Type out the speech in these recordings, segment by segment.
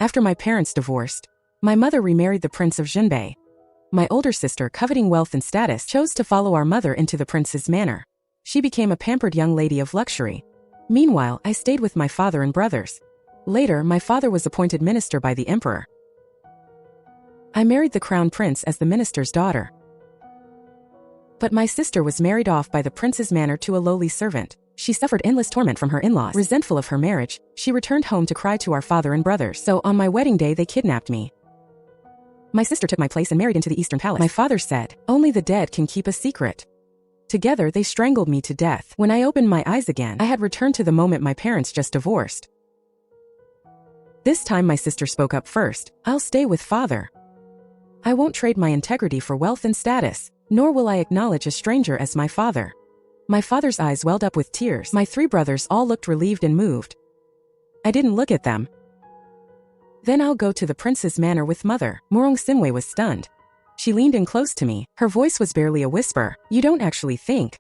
After my parents divorced, my mother remarried the Prince of Jinbei. My older sister, coveting wealth and status, chose to follow our mother into the prince's manor. She became a pampered young lady of luxury. Meanwhile, I stayed with my father and brothers. Later, my father was appointed minister by the emperor. I married the crown prince as the minister's daughter. But my sister was married off by the prince's manor to a lowly servant. She suffered endless torment from her in-laws. Resentful of her marriage, she returned home to cry to our father and brothers. So on my wedding day they kidnapped me. My sister took my place and married into the Eastern Palace. My father said, "Only the dead can keep a secret." Together they strangled me to death. When I opened my eyes again, I had returned to the moment my parents just divorced. This time my sister spoke up first. "I'll stay with father. I won't trade my integrity for wealth and status, nor will I acknowledge a stranger as my father." My father's eyes welled up with tears. My 3 brothers all looked relieved and moved. I didn't look at them. "Then I'll go to the prince's manor with mother." Murong Simway was stunned. She leaned in close to me. Her voice was barely a whisper. "You don't actually think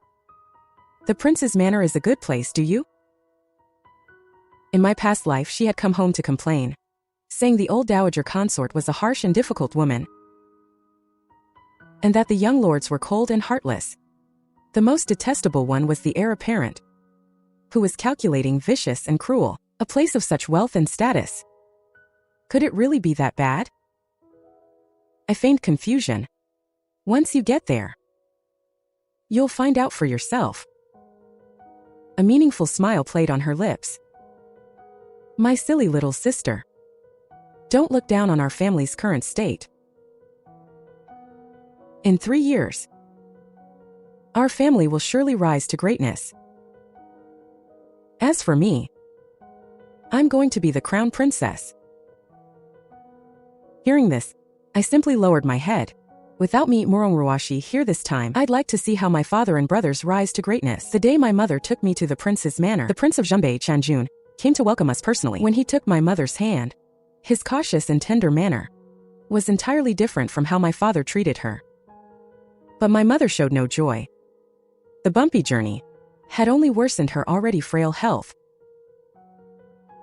the prince's manor is a good place, do you?" In my past life she had come home to complain, saying the old dowager consort was a harsh and difficult woman, and that the young lords were cold and heartless. The most detestable one was the heir apparent, who was calculating, vicious, and cruel. A place of such wealth and status. Could it really be that bad? I feigned confusion. "Once you get there, you'll find out for yourself." A meaningful smile played on her lips. "My silly little sister. Don't look down on our family's current state. In 3 years, our family will surely rise to greatness. As for me, I'm going to be the crown princess." Hearing this, I simply lowered my head. "Without me, Murong Ruashi, here this time, I'd like to see how my father and brothers rise to greatness." The day my mother took me to the prince's manor, the Prince of Jinbei, Chanjun, came to welcome us personally. When he took my mother's hand, his cautious and tender manner was entirely different from how my father treated her. But my mother showed no joy. The bumpy journey had only worsened her already frail health.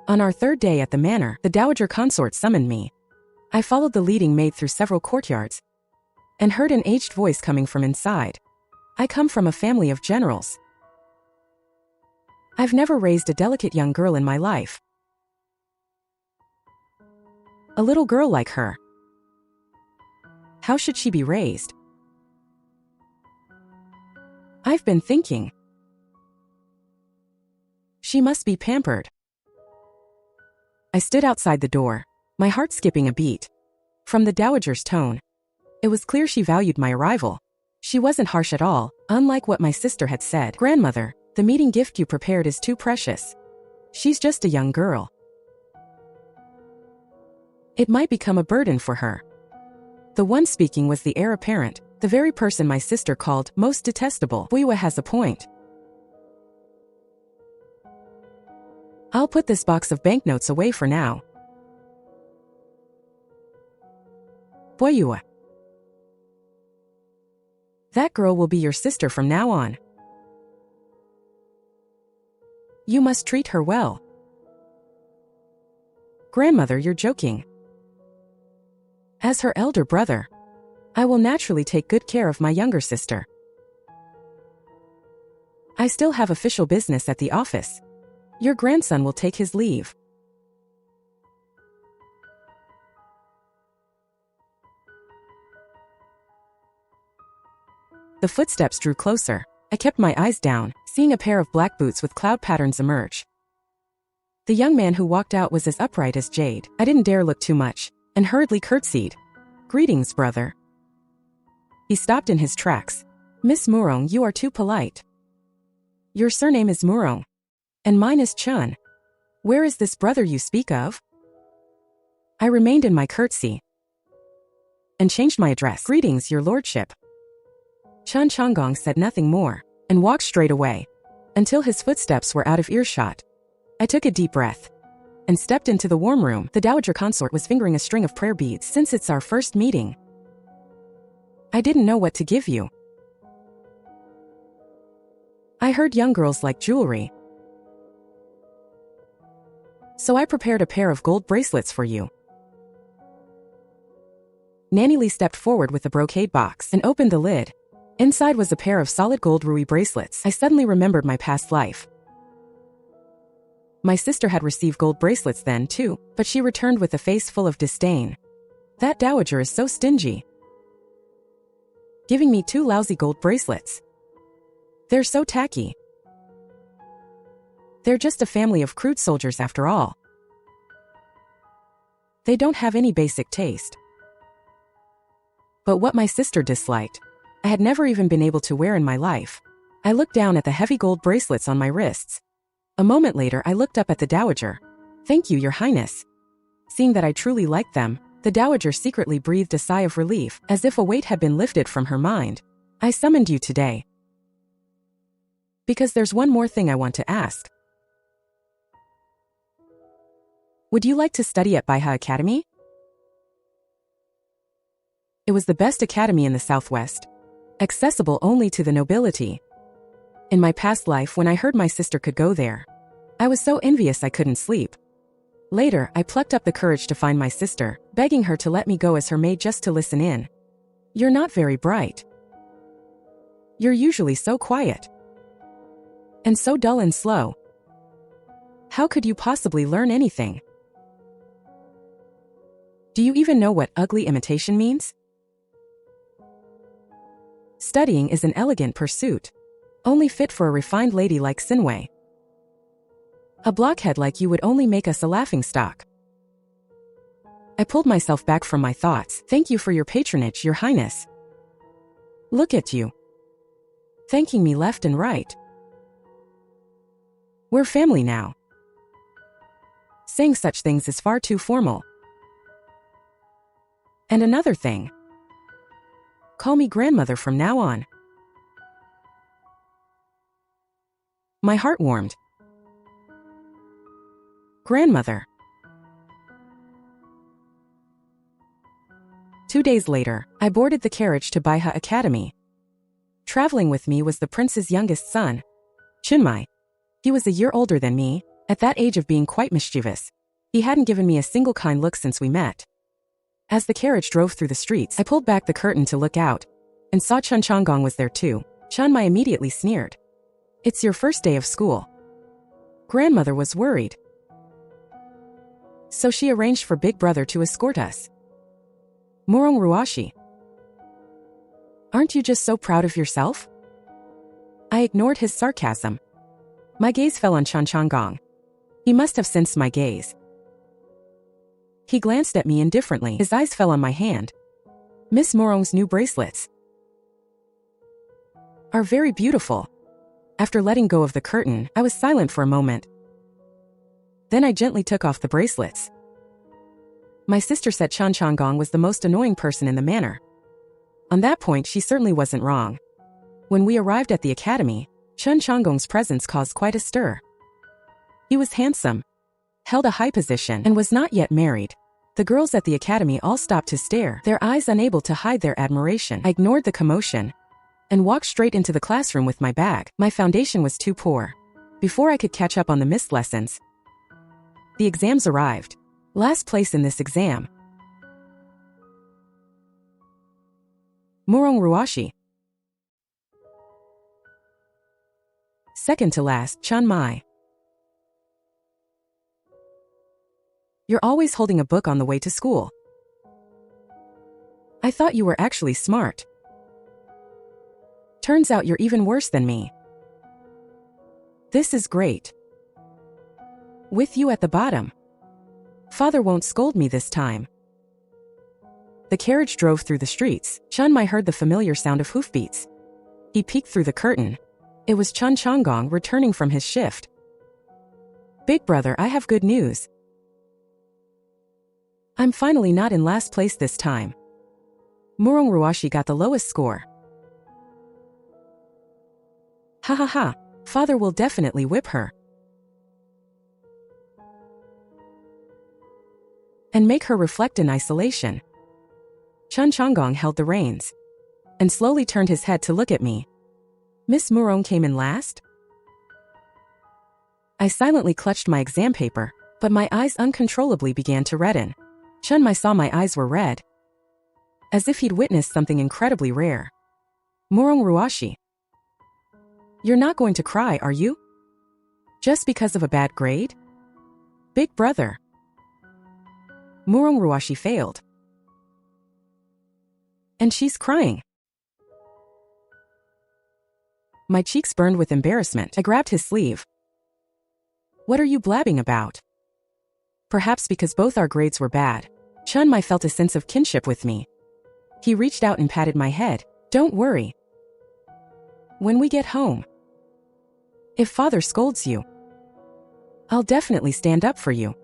On our 3rd day at the manor, the dowager consort summoned me. I followed the leading maid through several courtyards and heard an aged voice coming from inside. "I come from a family of generals. I've never raised a delicate young girl in my life. A little girl like her. How should she be raised? I've been thinking. She must be pampered." I stood outside the door, my heart skipping a beat. From the dowager's tone, it was clear she valued my arrival. She wasn't harsh at all, unlike what my sister had said. "Grandmother, the meeting gift you prepared is too precious. She's just a young girl. It might become a burden for her." The one speaking was the heir apparent, the very person my sister called most detestable. Buiwa has a point. I'll put this box of banknotes away for now. Buiwa. That girl will be your sister from now on. You must treat her well. Grandmother, you're joking. As her elder brother, I will naturally take good care of my younger sister. I still have official business at the office. Your grandson will take his leave. The footsteps drew closer. I kept my eyes down, seeing a pair of black boots with cloud patterns emerge. The young man who walked out was as upright as jade. I didn't dare look too much, and hurriedly curtsied. Greetings, brother. He stopped in his tracks. Miss Murong, you are too polite. Your surname is Murong, and mine is Chun. Where is this brother you speak of? I remained in my curtsy and changed my address. Greetings, your lordship. Chun Chonggong said nothing more, and walked straight away, until his footsteps were out of earshot. I took a deep breath, and stepped into the warm room. The dowager consort was fingering a string of prayer beads. Since it's our first meeting, I didn't know what to give you. I heard young girls like jewelry, so I prepared a pair of gold bracelets for you. Nanny Lee stepped forward with the brocade box and opened the lid. Inside was a pair of solid gold ruby bracelets. I suddenly remembered my past life. My sister had received gold bracelets then, too, but she returned with a face full of disdain. That dowager is so stingy. Giving me 2 lousy gold bracelets. They're so tacky. They're just a family of crude soldiers after all. They don't have any basic taste. But what my sister disliked, I had never even been able to wear in my life. I looked down at the heavy gold bracelets on my wrists. A moment later, I looked up at the dowager. "Thank you, Your Highness." Seeing that I truly liked them, the dowager secretly breathed a sigh of relief, as if a weight had been lifted from her mind. "I summoned you today because there's one more thing I want to ask. Would you like to study at Baiha Academy?" It was the best academy in the Southwest, accessible only to the nobility. In my past life, when I heard my sister could go there, I was so envious I couldn't sleep. Later, I plucked up the courage to find my sister, begging her to let me go as her maid just to listen in. "You're not very bright. You're usually so quiet. And so dull and slow. How could you possibly learn anything? Do you even know what ugly imitation means? Studying is an elegant pursuit, only fit for a refined lady like Sinwei. A blockhead like you would only make us a laughingstock." I pulled myself back from my thoughts. "Thank you for your patronage, Your Highness. Look at you, thanking me left and right. We're family now. Saying such things is far too formal. And another thing, call me grandmother from now on." My heart warmed. Grandmother. 2 days later, I boarded the carriage to Baiha Academy. Traveling with me was the prince's youngest son, Chinmai. He was a year older than me, at that age of being quite mischievous. He hadn't given me a single kind look since we met. As the carriage drove through the streets, I pulled back the curtain to look out, and saw Chun Chonggong was there too. Chanmai immediately sneered. "It's your first day of school." Grandmother was worried, so she arranged for Big Brother to escort us. Murong Ruashi. "Aren't you just so proud of yourself?" I ignored his sarcasm. My gaze fell on Chun Chonggong. He must have sensed my gaze. He glanced at me indifferently. His eyes fell on my hand. "Miss Murong's new bracelets are very beautiful." After letting go of the curtain, I was silent for a moment. Then I gently took off the bracelets. My sister said Chun Chonggong was the most annoying person in the manor. On that point, she certainly wasn't wrong. When we arrived at the academy, Chun Chonggong's presence caused quite a stir. He was handsome, held a high position, and was not yet married. The girls at the academy all stopped to stare, their eyes unable to hide their admiration. I ignored the commotion and walked straight into the classroom with my bag. My foundation was too poor. Before I could catch up on the missed lessons, the exams arrived. Last place in this exam, Murong Ruashi. Second to last, Chun Mai. "You're always holding a book on the way to school. I thought you were actually smart. Turns out you're even worse than me. This is great. With you at the bottom. Father won't scold me this time." The carriage drove through the streets. Chun Mai heard the familiar sound of hoofbeats. He peeked through the curtain. It was Chun Chonggong returning from his shift. "Big brother, I have good news. I'm finally not in last place this time." Murong Ruashi got the lowest score. "Ha ha ha, father will definitely whip her. And make her reflect in isolation." Chun Chonggong held the reins and slowly turned his head to look at me. "Miss Murong came in last?" I silently clutched my exam paper, but my eyes uncontrollably began to redden. Chun Mai saw my eyes were red. as if he'd witnessed something incredibly rare. Murong Ruashi. You're not going to cry, are you? Just because of a bad grade? Big brother. Murong Ruashi failed. And she's crying. My cheeks burned with embarrassment. I grabbed his sleeve. What are you blabbing about? Perhaps because both our grades were bad, Chunmai felt a sense of kinship with me. He reached out and patted my head. Don't worry. When we get home, if father scolds you, I'll definitely stand up for you.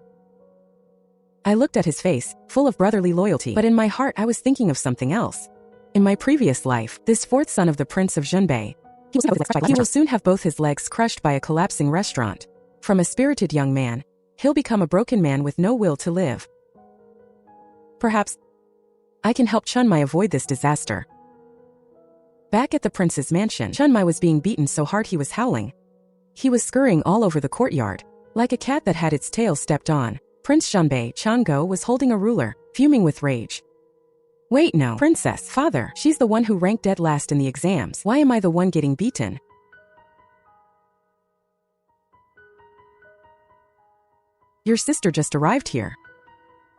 I looked at his face, full of brotherly loyalty, but in my heart I was thinking of something else. In my previous life, this fourth son of the Prince of Zhenbei, he will soon have both his legs crushed by a collapsing restaurant. From a spirited young man, he'll become a broken man with no will to live. Perhaps I can help Chunmai avoid this disaster. Back at the prince's mansion, Chunmai was being beaten so hard he was howling. He was scurrying all over the courtyard, like a cat that had its tail stepped on. Prince Zhenbei Changguo was holding a ruler, fuming with rage. Wait, no, princess, father, she's the one who ranked dead last in the exams. Why am I the one getting beaten? Your sister just arrived here.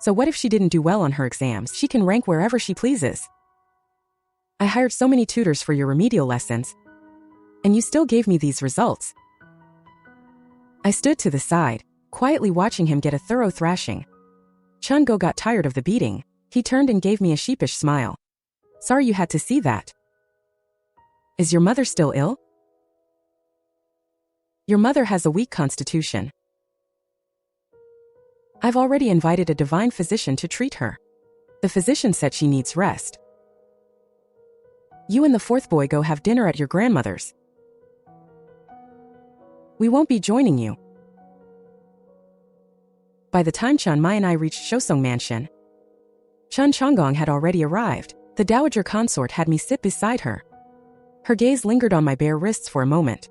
So what if she didn't do well on her exams? She can rank wherever she pleases. I hired so many tutors for your remedial lessons, and you still gave me these results. I stood to the side, quietly watching him get a thorough thrashing. Chungo got tired of the beating. He turned and gave me a sheepish smile. Sorry you had to see that. Is your mother still ill? Your mother has a weak constitution. I've already invited a divine physician to treat her. The physician said she needs rest. You and the fourth boy go have dinner at your grandmother's. We won't be joining you. By the time Chunmai and I reached Shosong Mansion, Chun Chonggong had already arrived. The dowager consort had me sit beside her. Her gaze lingered on my bare wrists for a moment.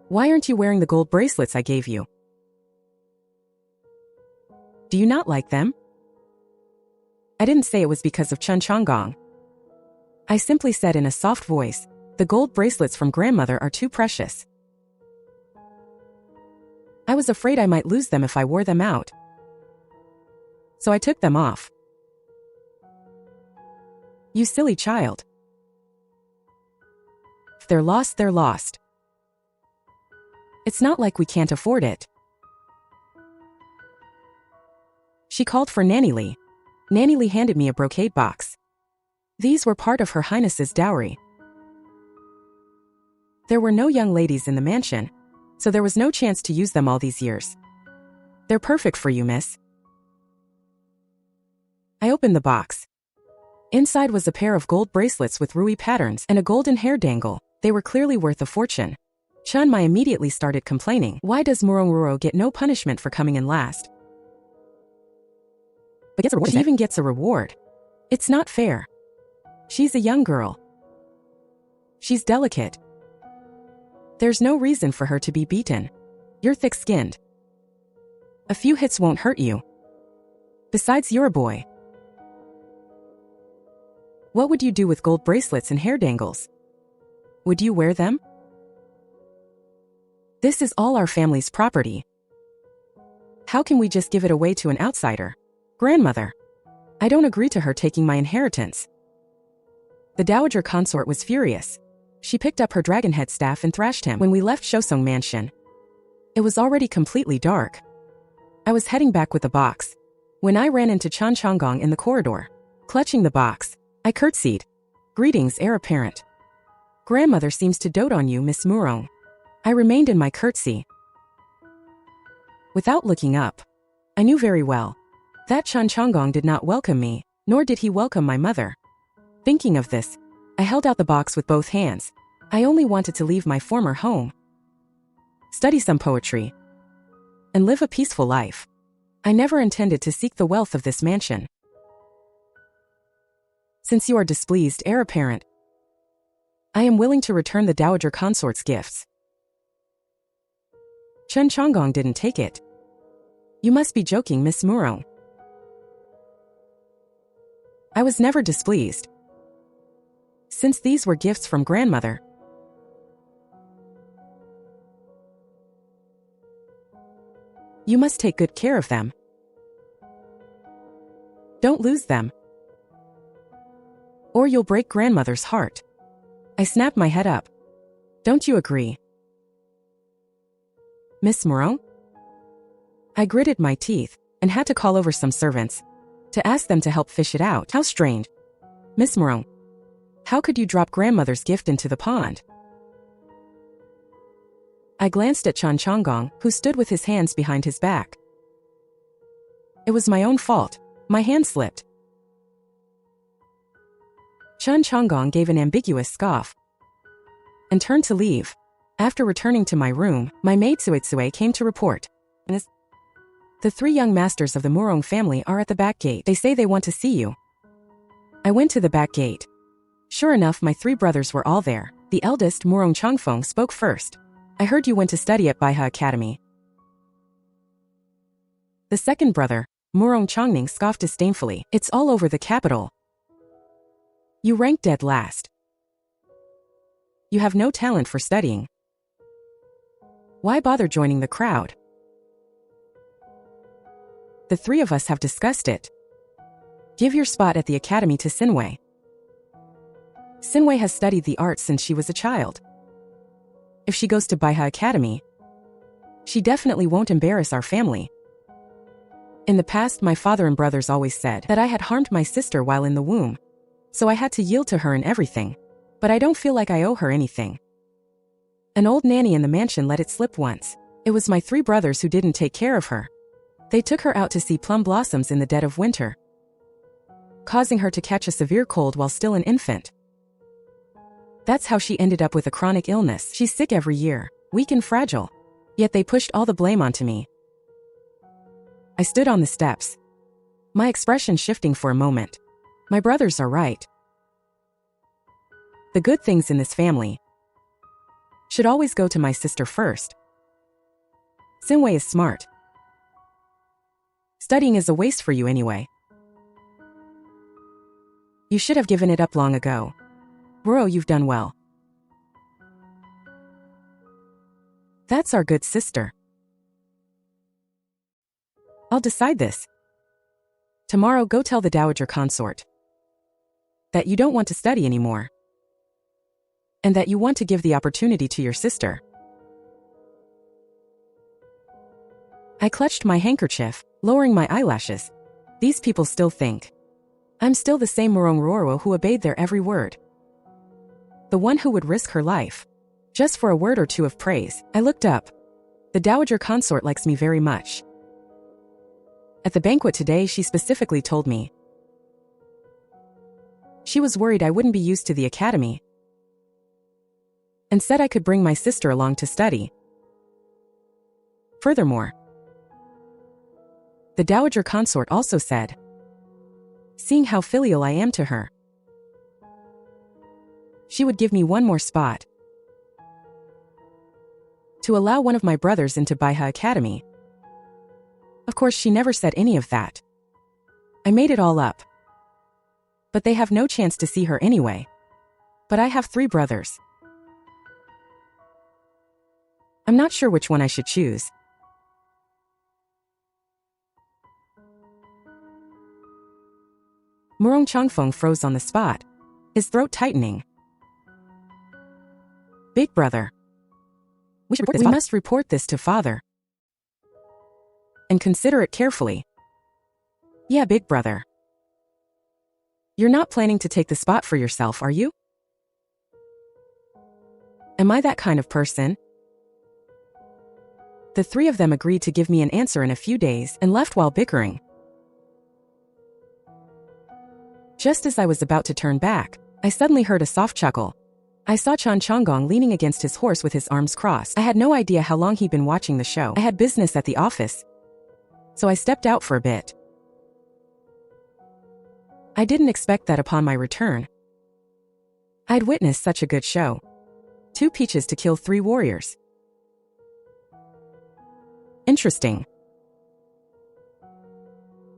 Why aren't you wearing the gold bracelets I gave you? Do you not like them? I didn't say it was because of Chun Chonggong. I simply said in a soft voice, the gold bracelets from grandmother are too precious. I was afraid I might lose them if I wore them out. So I took them off. You silly child. If they're lost, they're lost. It's not like we can't afford it. She called for Nanny Lee. Nanny Lee handed me a brocade box. These were part of Her Highness's dowry. There were no young ladies in the mansion, so there was no chance to use them all these years. They're perfect for you, miss. I opened the box. Inside was a pair of gold bracelets with ruby patterns and a golden hair dangle. They were clearly worth a fortune. Chunmai immediately started complaining. Why does Murongruo get no punishment for coming in last? But she even gets a reward. It's not fair. She's a young girl. She's delicate. There's no reason for her to be beaten. You're thick-skinned. A few hits won't hurt you. Besides, you're a boy. What would you do with gold bracelets and hair dangles? Would you wear them? This is all our family's property. How can we just give it away to an outsider? Grandmother, I don't agree to her taking my inheritance. The dowager consort was furious. She picked up her dragon head staff and thrashed him. When we left Shosong Mansion, it was already completely dark. I was heading back with the box when I ran into Chun Chonggong in the corridor. Clutching the box, I curtsied. Greetings, heir apparent. Grandmother seems to dote on you, Miss Murong. I remained in my curtsy. Without looking up, I knew very well that Chun Chonggong did not welcome me, nor did he welcome my mother. Thinking of this, I held out the box with both hands. I only wanted to leave my former home, study some poetry, and live a peaceful life. I never intended to seek the wealth of this mansion. Since you are displeased, heir apparent, I am willing to return the dowager consort's gifts. Chun Chonggong didn't take it. You must be joking, Miss Murong. I was never displeased, since these were gifts from grandmother. You must take good care of them. Don't lose them, or you'll break grandmother's heart. I snapped my head up. Don't you agree, Miss Moreau? I gritted my teeth and had to call over some servants to ask them to help fish it out. How strange. Miss Moreau, how could you drop grandmother's gift into the pond? I glanced at Chan Changgong, who stood with his hands behind his back. It was my own fault. My hand slipped. Chan Changgong gave an ambiguous scoff and turned to leave. After returning to my room, my maid Suitsue came to report. The 3 young masters of the Murong family are at the back gate. They say they want to see you. I went to the back gate. Sure enough, my 3 brothers were all there. The eldest, Murong Changfeng, spoke first. I heard you went to study at Baihe Academy. The second brother, Murong Changning, scoffed disdainfully. It's all over the capital. You ranked dead last. You have no talent for studying. Why bother joining the crowd? The 3 of us have discussed it. Give your spot at the academy to Sinwei. Sinwei has studied the arts since she was a child. If she goes to Baihe Academy, she definitely won't embarrass our family. In the past, my father and brothers always said that I had harmed my sister while in the womb, so I had to yield to her in everything. But I don't feel like I owe her anything. An old nanny in the mansion let it slip once. It was my 3 brothers who didn't take care of her. They took her out to see plum blossoms in the dead of winter, causing her to catch a severe cold while still an infant. That's how she ended up with a chronic illness. She's sick every year, weak and fragile. Yet they pushed all the blame onto me. I stood on the steps, my expression shifting for a moment. My brothers are right. The good things in this family should always go to my sister first. Sinwei is smart. Studying is a waste for you anyway. You should have given it up long ago. Bro, you've done well. That's our good sister. I'll decide this. Tomorrow, go tell the dowager consort that you don't want to study anymore, and that you want to give the opportunity to your sister. I clutched my handkerchief, lowering my eyelashes. These people still think I'm still the same Murong Ruoro who obeyed their every word. The one who would risk her life just for a word or 2 of praise. I looked up. The dowager consort likes me very much. At the banquet today, she specifically told me she was worried I wouldn't be used to the academy, and said I could bring my sister along to study. Furthermore, the dowager consort also said, seeing how filial I am to her, she would give me 1 more spot to allow one of my brothers into Baihe Academy. Of course, she never said any of that. I made it all up. But they have no chance to see her anyway. But I have 3 brothers. I'm not sure which one I should choose. Murong Changfeng froze on the spot, his throat tightening. Big brother. We must report this to father. And consider it carefully. Yeah, big brother. You're not planning to take the spot for yourself, are you? Am I that kind of person? The 3 of them agreed to give me an answer in a few days and left while bickering. Just as I was about to turn back, I suddenly heard a soft chuckle. I saw Chan Changgong leaning against his horse with his arms crossed. I had no idea how long he'd been watching the show. I had business at the office, so I stepped out for a bit. I didn't expect that upon my return. I'd witnessed such a good show. 2 peaches to kill 3 warriors. Interesting.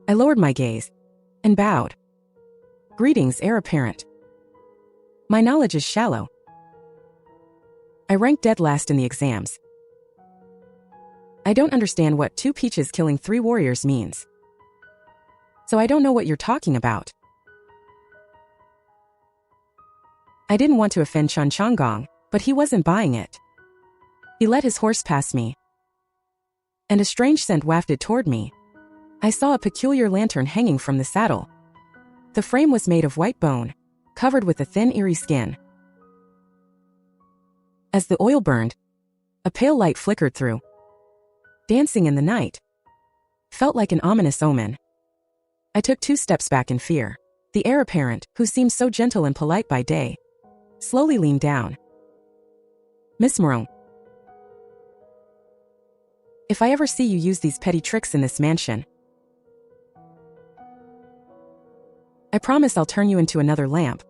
I lowered my gaze and bowed. Greetings, heir apparent. My knowledge is shallow. I ranked dead last in the exams. I don't understand what 2 peaches killing 3 warriors means. So I don't know what you're talking about. I didn't want to offend Chan Changgong, but he wasn't buying it. He let his horse pass me, and a strange scent wafted toward me. I saw a peculiar lantern hanging from the saddle. The frame was made of white bone, covered with a thin, eerie skin. As the oil burned, a pale light flickered through, dancing in the night. Felt like an ominous omen. I took 2 steps back in fear. The heir apparent, who seemed so gentle and polite by day, slowly leaned down. Miss Morong, if I ever see you use these petty tricks in this mansion, I promise I'll turn you into another lamp.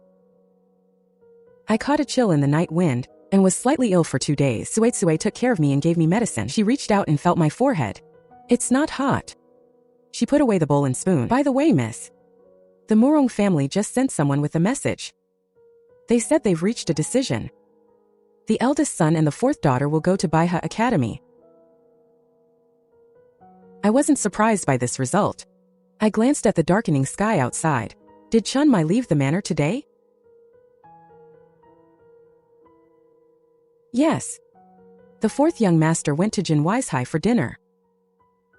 I caught a chill in the night wind and was slightly ill for 2 days. Sue took care of me and gave me medicine. She reached out and felt my forehead. It's not hot. She put away the bowl and spoon. By the way, miss, the Morong family just sent someone with a message. They said they've reached a decision. The eldest son and the 4th daughter will go to Baiha Academy. I wasn't surprised by this result. I glanced at the darkening sky outside. Did Chun Mai leave the manor today? Yes. The 4th young master went to Jin Weishai for dinner.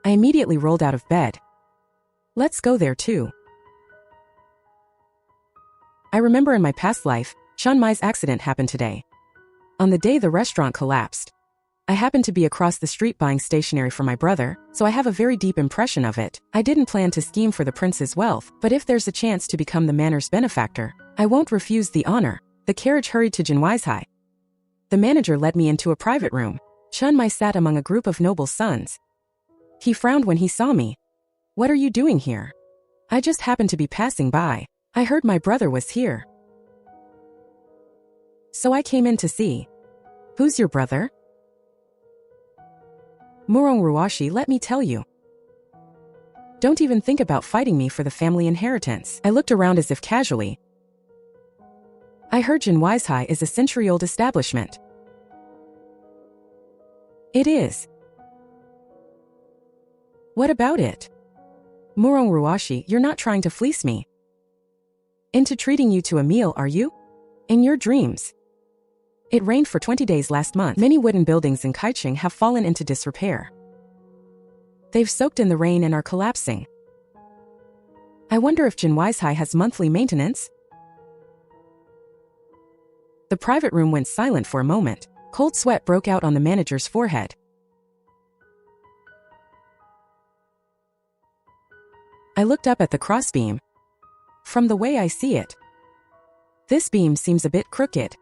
I immediately rolled out of bed. Let's go there too. I remember in my past life, Chun Mai's accident happened today. On the day the restaurant collapsed, I happened to be across the street buying stationery for my brother, so I have a very deep impression of it. I didn't plan to scheme for the prince's wealth, but if there's a chance to become the manor's benefactor, I won't refuse the honor. The carriage hurried to Jin Weishai. The manager led me into a private room. Chun Mai sat among a group of noble sons. He frowned when he saw me. What are you doing here? I just happened to be passing by. I heard my brother was here, so I came in to see. Who's your brother? Murong Ruashi, let me tell you. Don't even think about fighting me for the family inheritance. I looked around as if casually. I heard Jin Weishai is a century-old establishment. It is. What about it? Murong Ruashi, you're not trying to fleece me into treating you to a meal, are you? In your dreams. It rained for 20 days last month. Many wooden buildings in Kaiching have fallen into disrepair. They've soaked in the rain and are collapsing. I wonder if Jin Weishai has monthly maintenance? The private room went silent for a moment. Cold sweat broke out on the manager's forehead. I looked up at the crossbeam. From the way I see it, this beam seems a bit crooked.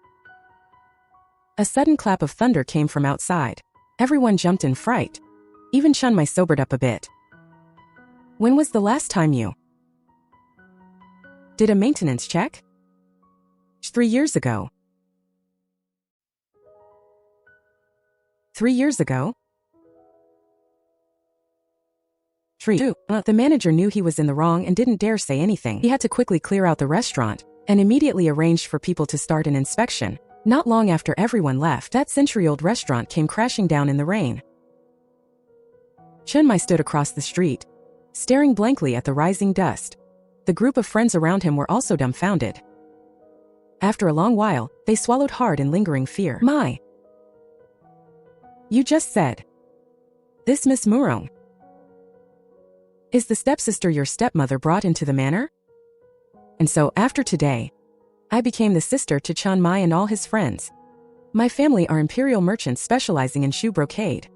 A sudden clap of thunder came from outside. Everyone jumped in fright. Even Chun Mai sobered up a bit. When was the last time you did a maintenance check? 3 years ago. 3 years ago? 3. The manager knew he was in the wrong and didn't dare say anything. He had to quickly clear out the restaurant and immediately arranged for people to start an inspection. Not long after everyone left, that century-old restaurant came crashing down in the rain. Chun Mai stood across the street, staring blankly at the rising dust. The group of friends around him were also dumbfounded. After a long while, they swallowed hard in lingering fear. My! You just said this Miss Murong is the stepsister your stepmother brought into the manor? And so, after today, I became the sister to Chun Mai and all his friends. My family are imperial merchants specializing in shoe brocade.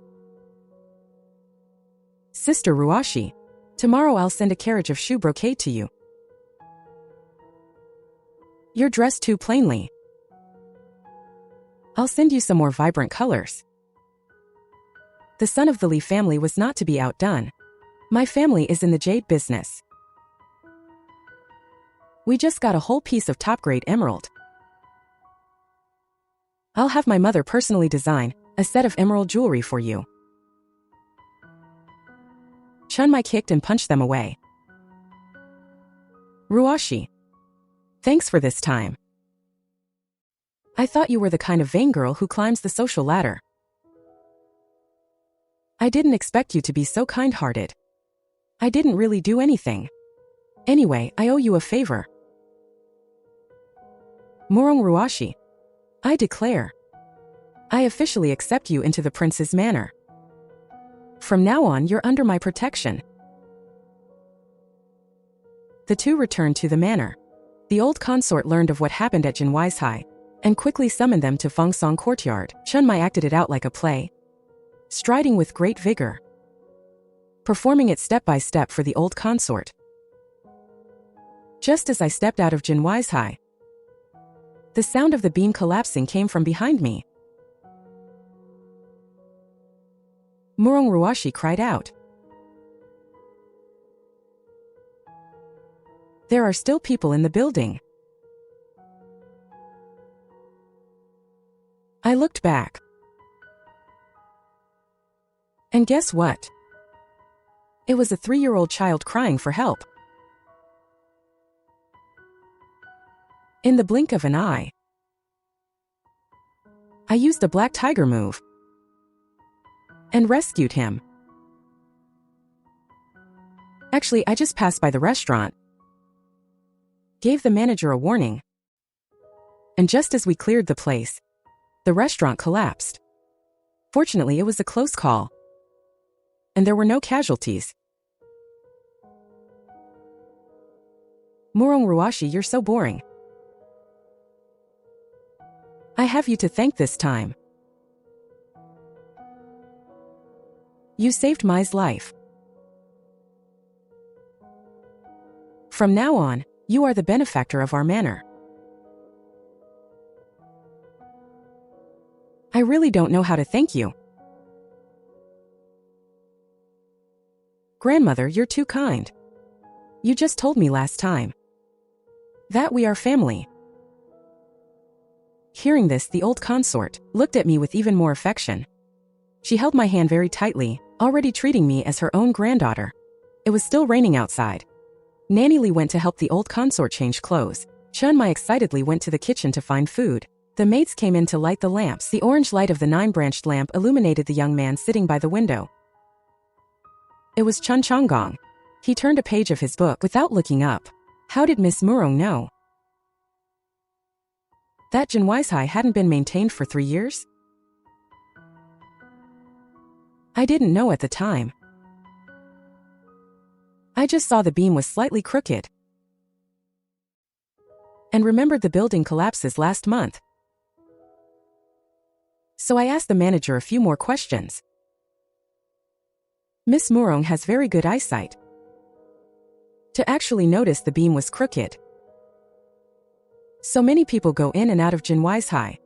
Sister Ruashi, tomorrow I'll send a carriage of shoe brocade to you. You're dressed too plainly. I'll send you some more vibrant colors. The son of the Li family was not to be outdone. My family is in the jade business. We just got a whole piece of top-grade emerald. I'll have my mother personally design a set of emerald jewelry for you. Chun Mai kicked and punched them away. Ruashi, Thanks for this time. I thought you were the kind of vain girl who climbs the social ladder. I didn't expect you to be so kind-hearted. I didn't really do anything. Anyway, I owe you a favor. Murong Ruashi. I declare. I officially accept you into the prince's manor. From now on, you're under my protection. The two returned to the manor. The old consort learned of what happened at Jinweishai and quickly summoned them to Fengsong courtyard. Chunmai acted it out like a play, striding with great vigor, performing it step by step for the old consort. Just as I stepped out of Jinweishai, the sound of the beam collapsing came from behind me. Murong Ruashi cried out. There are still people in the building. I looked back. And guess what? It was a 3-year-old child crying for help. In the blink of an eye, I used a black tiger move and rescued him. Actually, I just passed by the restaurant, gave the manager a warning, and just as we cleared the place, the restaurant collapsed. Fortunately, it was a close call, and there were no casualties. Murong Ruashi, you're so boring. I have you to thank this time. You saved Mai's life. From now on, you are the benefactor of our manor. I really don't know how to thank you. Grandmother, you're too kind. You just told me last time that we are family. Hearing this, the old consort looked at me with even more affection. She held my hand very tightly, already treating me as her own granddaughter. It was still raining outside. Nanny Li went to help the old consort change clothes. Chunmai excitedly went to the kitchen to find food. The maids came in to light the lamps. The orange light of the 9-branched lamp illuminated the young man sitting by the window. It was Chun Chonggong. He turned a page of his book without looking up. How did Miss Murong know that Jinweishai hadn't been maintained for 3 years? I didn't know at the time. I just saw the beam was slightly crooked and remembered the building collapses last month. So I asked the manager a few more questions. Miss Murong has very good eyesight to actually notice the beam was crooked. So many people go in and out of Jinweishai.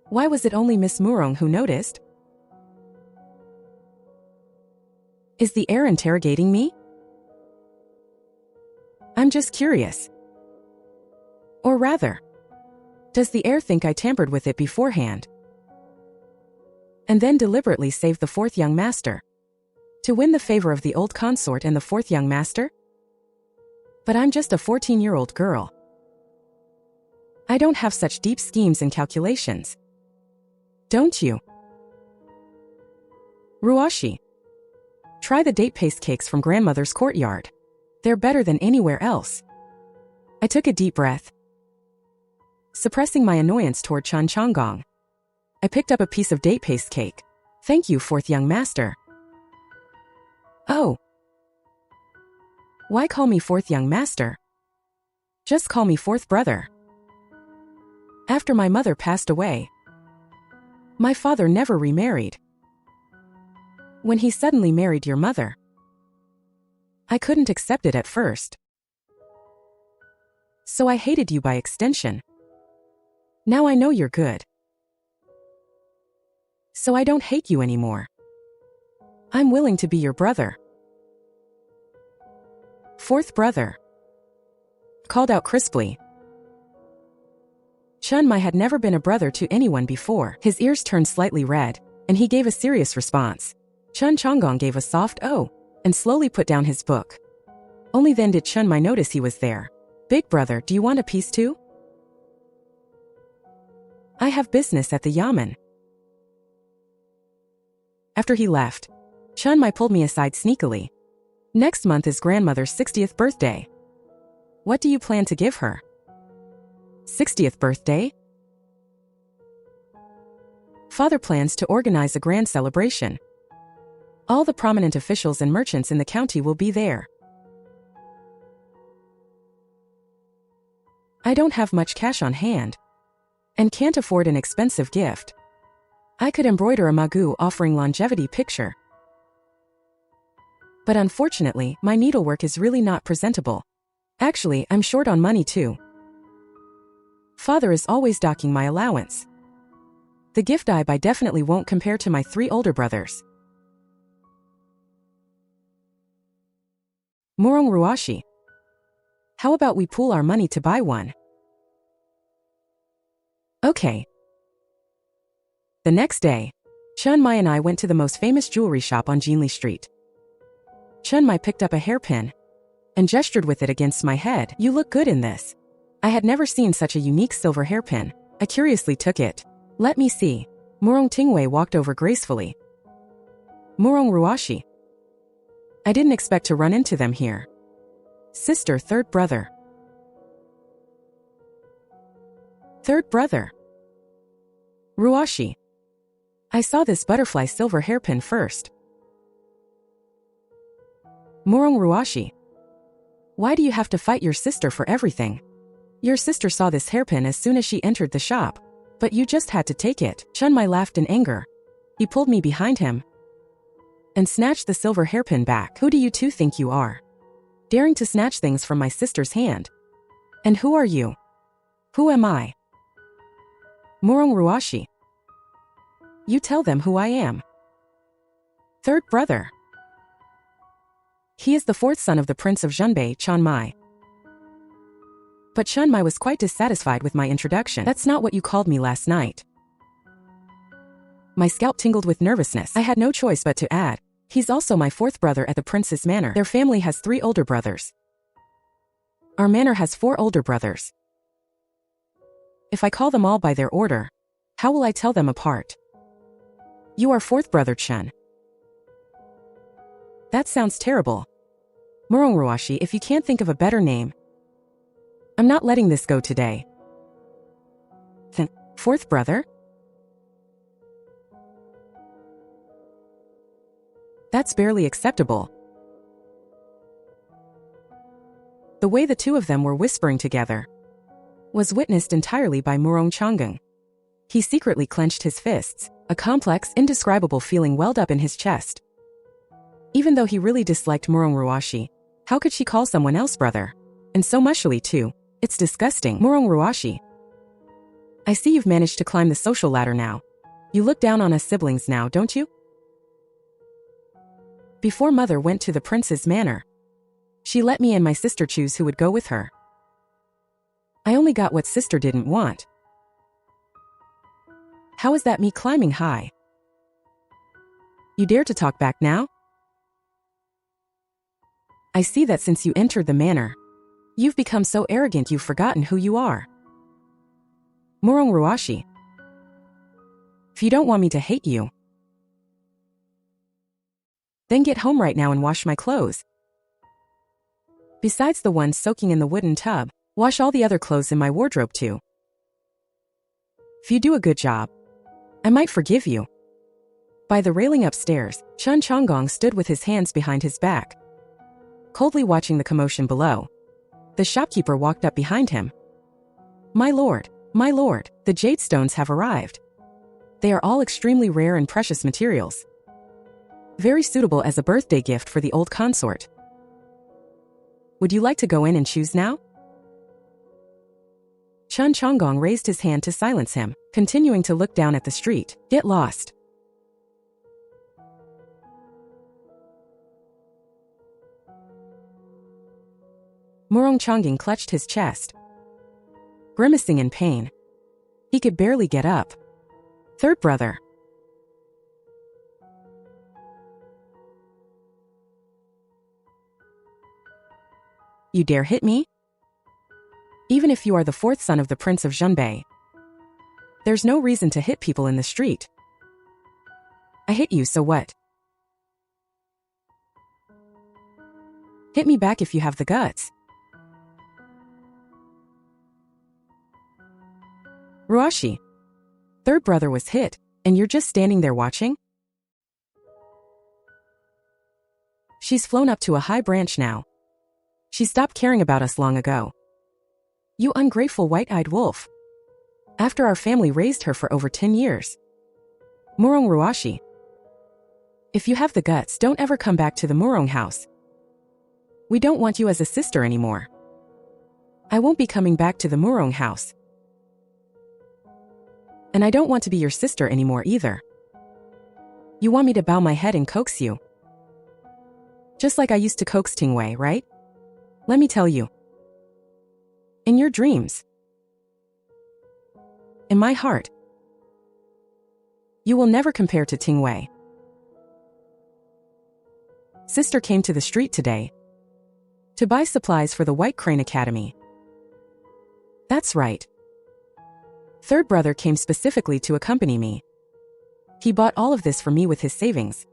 Why was it only Miss Murong who noticed? Is the heir interrogating me? I'm just curious. Or rather, does the heir think I tampered with it beforehand and then deliberately saved the 4th young master to win the favor of the old consort and the 4th young master? But I'm just a 14-year-old girl. I don't have such deep schemes and calculations. Don't you? Ruashi, try the date paste cakes from grandmother's courtyard. They're better than anywhere else. I took a deep breath, suppressing my annoyance toward Chun Chonggong. I picked up a piece of date paste cake. Thank you, 4th young master. Oh. Why call me 4th young master? Just call me 4th brother. After my mother passed away, my father never remarried. When he suddenly married your mother, I couldn't accept it at first. So I hated you by extension. Now I know you're good. So I don't hate you anymore. I'm willing to be your brother. 4th brother, called out crisply. Chunmai had never been a brother to anyone before. His ears turned slightly red, and he gave a serious response. Chun Chonggong gave a soft "oh" and slowly put down his book. Only then did Chunmai notice he was there. Big brother, do you want a piece too? I have business at the yamen. After he left, Chunmai pulled me aside sneakily. Next month is grandmother's 60th birthday. What do you plan to give her? 60th birthday? Father plans to organize a grand celebration. All the prominent officials and merchants in the county will be there. I don't have much cash on hand and can't afford an expensive gift. I could embroider a magu offering longevity picture. But unfortunately, my needlework is really not presentable. Actually, I'm short on money too. Father is always docking my allowance. The gift I buy definitely won't compare to my 3 older brothers. Murong Ruashi. How about we pool our money to buy one? Okay. The next day, Chunmai and I went to the most famous jewelry shop on Jinli Street. Chunmai picked up a hairpin and gestured with it against my head. You look good in this. I had never seen such a unique silver hairpin. I curiously took it. Let me see. Murong Tingwei walked over gracefully. Murong Ruashi. I didn't expect to run into them here. Sister, third brother. Third brother. Ruashi. I saw this butterfly silver hairpin first. Murong Ruashi. Why do you have to fight your sister for everything? Your sister saw this hairpin as soon as she entered the shop. But you just had to take it. Chunmai laughed in anger. He pulled me behind him and snatched the silver hairpin back. Who do you two think you are? Daring to snatch things from my sister's hand. And who are you? Who am I? Murong Ruashi. You tell them who I am. Third brother. He is the 4th son of the Prince of Zhenbei, Chunmai. But Chunmai was quite dissatisfied with my introduction. That's not what you called me last night. My scalp tingled with nervousness. I had no choice but to add, he's also my 4th brother at the prince's manor. Their family has 3 older brothers. Our manor has 4 older brothers. If I call them all by their order, how will I tell them apart? You are 4th brother Chun. That sounds terrible. Murong Ruashi, if you can't think of a better name, I'm not letting this go today. Then, 4th brother? That's barely acceptable. The way the two of them were whispering together was witnessed entirely by Murong Changgung. He secretly clenched his fists. A complex, indescribable feeling welled up in his chest. Even though he really disliked Murong Ruashi, how could she call someone else brother? And so mushily too. It's disgusting. Murong Ruashi. I see you've managed to climb the social ladder now. You look down on us siblings now, don't you? Before mother went to the prince's manor, she let me and my sister choose who would go with her. I only got what sister didn't want. How is that me climbing high? You dare to talk back now? I see that since you entered the manor, you've become so arrogant you've forgotten who you are. Murong Ruashi. If you don't want me to hate you, then get home right now and wash my clothes. Besides the ones soaking in the wooden tub, wash all the other clothes in my wardrobe too. If you do a good job, I might forgive you. By the railing upstairs, Chun Chonggong stood with his hands behind his back, coldly watching the commotion below. The shopkeeper walked up behind him. My lord, the jade stones have arrived. They are all extremely rare and precious materials. Very suitable as a birthday gift for the old consort. Would you like to go in and choose now? Chun Chonggong raised his hand to silence him, continuing to look down at the street. Get lost. Murong Chongging clutched his chest, grimacing in pain. He could barely get up. Third brother. You dare hit me? Even if you are the fourth son of the Prince of Zhenbei, there's no reason to hit people in the street. I hit you, so what? Hit me back if you have the guts. Ruashi, third brother was hit, and you're just standing there watching? She's flown up to a high branch now. She stopped caring about us long ago. You ungrateful white-eyed wolf. After our family raised her for over 10 years. Murong Ruashi. If you have the guts, don't ever come back to the Murong house. We don't want you as a sister anymore. I won't be coming back to the Murong house. And I don't want to be your sister anymore either. You want me to bow my head and coax you? Just like I used to coax Tingwei, right? Let me tell you. In your dreams. In my heart. You will never compare to Tingwei. Sister came to the street today to buy supplies for the White Crane Academy. That's right. Third brother came specifically to accompany me. He bought all of this for me with his savings.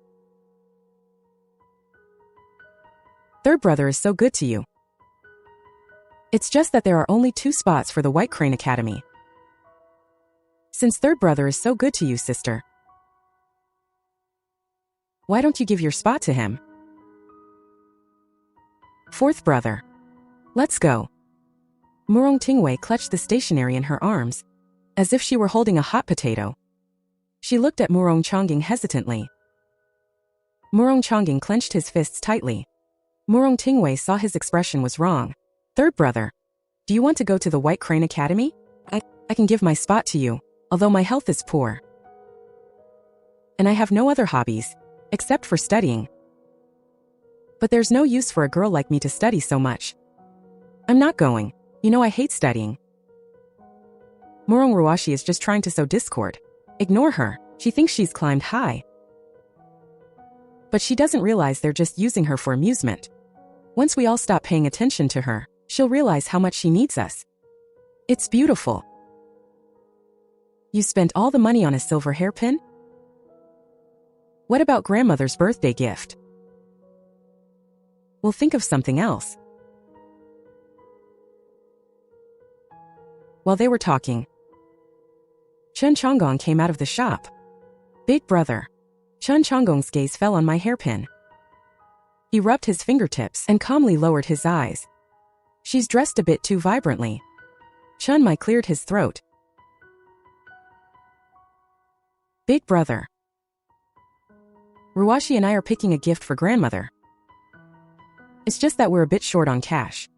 Third brother is so good to you. It's just that there are only 2 spots for the White Crane Academy. Since third brother is so good to you, sister, why don't you give your spot to him? Fourth brother. Let's go. Murong Tingwei clutched the stationery in her arms, as if she were holding a hot potato. She looked at Murong Chongging hesitantly. Murong Chongging clenched his fists tightly. Murong Tingwei saw his expression was wrong. Third brother, do you want to go to the White Crane Academy? I can give my spot to you, although my health is poor. And I have no other hobbies, except for studying. But there's no use for a girl like me to study so much. I'm not going. You know I hate studying. Murong Ruashi is just trying to sow discord. Ignore her. She thinks she's climbed high. But she doesn't realize they're just using her for amusement. Once we all stop paying attention to her, she'll realize how much she needs us. It's beautiful. You spent all the money on a silver hairpin? What about grandmother's birthday gift? We'll think of something else. While they were talking, Chen Chonggong came out of the shop. Big brother. Chen Chonggong's gaze fell on my hairpin. He rubbed his fingertips and calmly lowered his eyes. She's dressed a bit too vibrantly. Chun Mai cleared his throat. Big brother. Ruashi and I are picking a gift for grandmother. It's just that we're a bit short on cash.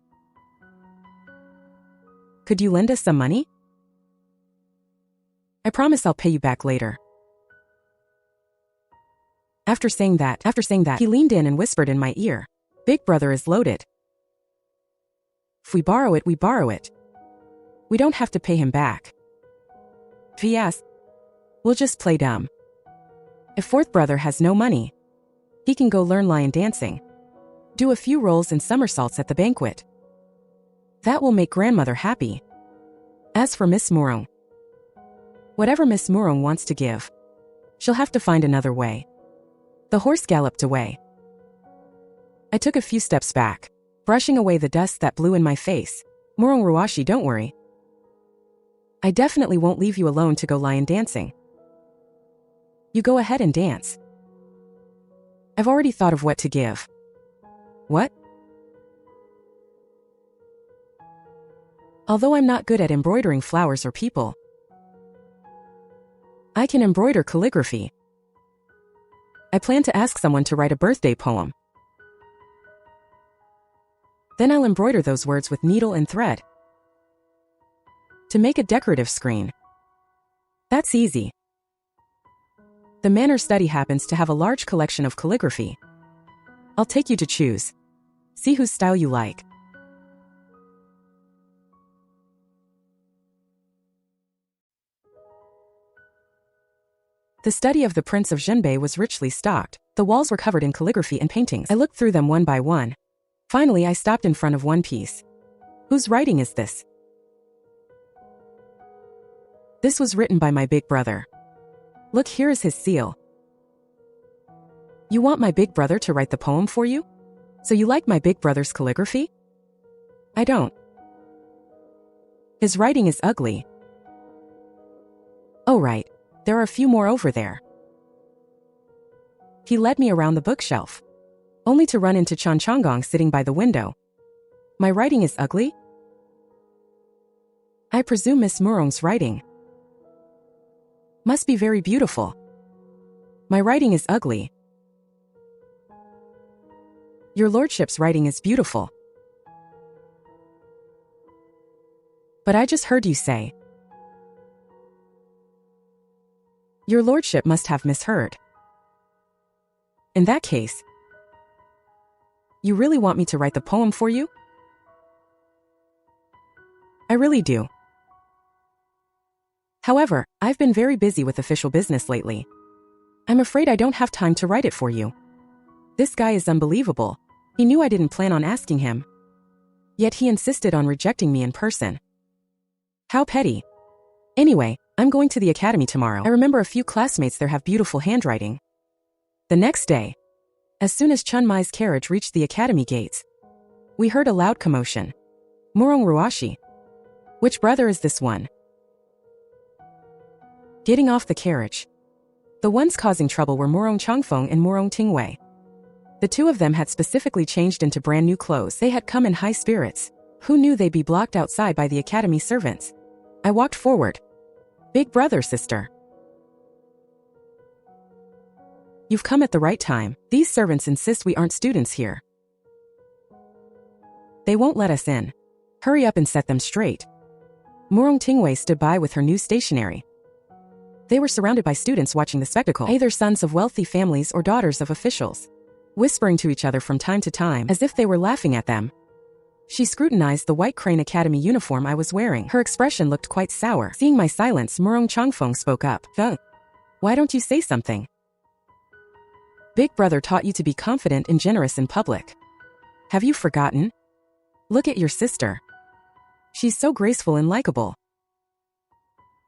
Could you lend us some money? I promise I'll pay you back later. After saying that, he leaned in and whispered in my ear. Big brother is loaded. If we borrow it, we borrow it. We don't have to pay him back. If he asks, we'll just play dumb. If fourth brother has no money, he can go learn lion dancing. Do a few rolls and somersaults at the banquet. That will make grandmother happy. As for Miss Murong, whatever Miss Murong wants to give, she'll have to find another way. The horse galloped away. I took a few steps back, brushing away the dust that blew in my face. Murong Ruashi, don't worry. I definitely won't leave you alone to go lion dancing. You go ahead and dance. I've already thought of what to give. What? Although I'm not good at embroidering flowers or people, I can embroider calligraphy. I plan to ask someone to write a birthday poem. Then I'll embroider those words with needle and thread to make a decorative screen. That's easy. The manner study happens to have a large collection of calligraphy. I'll take you to choose. See whose style you like. The study of the Prince of Zhenbei was richly stocked. The walls were covered in calligraphy and paintings. I looked through them one by one. Finally, I stopped in front of one piece. Whose writing is this? This was written by my big brother. Look, here is his seal. You want my big brother to write the poem for you? So you like my big brother's calligraphy? I don't. His writing is ugly. Oh right, there are a few more over there. He led me around the bookshelf, only to run into Chan Changgong sitting by the window. My writing is ugly? I presume Miss Murong's writing must be very beautiful. My writing is ugly. Your lordship's writing is beautiful. But I just heard you say. Your lordship must have misheard. In that case, you really want me to write the poem for you? I really do. However, I've been very busy with official business lately. I'm afraid I don't have time to write it for you. This guy is unbelievable. He knew I didn't plan on asking him. Yet he insisted on rejecting me in person. How petty. Anyway, I'm going to the academy tomorrow. I remember a few classmates there have beautiful handwriting. The next day, as soon as Chun Mai's carriage reached the academy gates, we heard a loud commotion. Murong Ruashi. Which brother is this one? Getting off the carriage. The ones causing trouble were Murong Changfeng and Murong Tingwei. The two of them had specifically changed into brand new clothes. They had come in high spirits. Who knew they'd be blocked outside by the academy servants? I walked forward. Big brother, sister. You've come at the right time. These servants insist we aren't students here. They won't let us in. Hurry up and set them straight. Murong Tingwei stood by with her new stationery. They were surrounded by students watching the spectacle, either sons of wealthy families or daughters of officials, whispering to each other from time to time as if they were laughing at them. She scrutinized the White Crane Academy uniform I was wearing. Her expression looked quite sour. Seeing my silence, Murong Changfeng spoke up. Why don't you say something? Big brother taught you to be confident and generous in public. Have you forgotten? Look at your sister. She's so graceful and likable.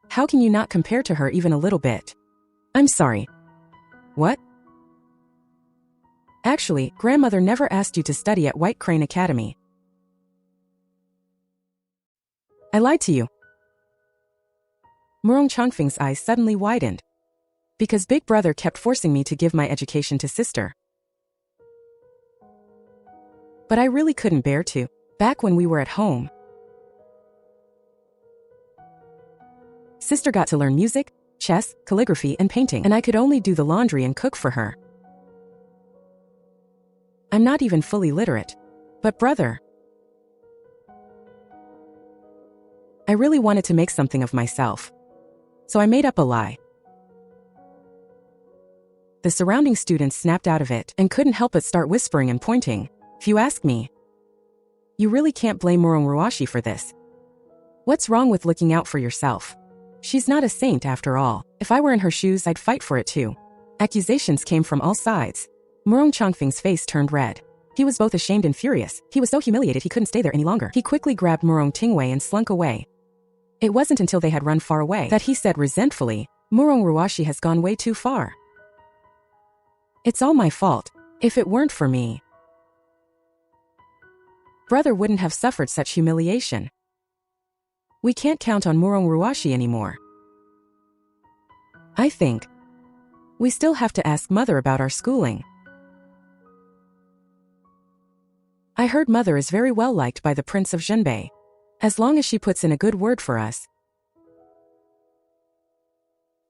How can you not compare to her even a little bit? I'm sorry. What? Actually, grandmother never asked you to study at White Crane Academy. I lied to you. Murong Changfeng's eyes suddenly widened. Because big brother kept forcing me to give my education to sister. But I really couldn't bear to. Back when we were at home, sister got to learn music, chess, calligraphy, and painting, and I could only do the laundry and cook for her. I'm not even fully literate. But brother, I really wanted to make something of myself. So I made up a lie. The surrounding students snapped out of it and couldn't help but start whispering and pointing. If you ask me, you really can't blame Murong Ruashi for this. What's wrong with looking out for yourself? She's not a saint after all. If I were in her shoes, I'd fight for it too. Accusations came from all sides. Murong Changfeng's face turned red. He was both ashamed and furious. He was so humiliated he couldn't stay there any longer. He quickly grabbed Murong Tingwei and slunk away. It wasn't until they had run far away that he said resentfully, Murong Ruashi has gone way too far. It's all my fault. If it weren't for me, brother wouldn't have suffered such humiliation. We can't count on Murong Ruashi anymore. I think we still have to ask mother about our schooling. I heard mother is very well liked by the Prince of Zhenbei, as long as she puts in a good word for us.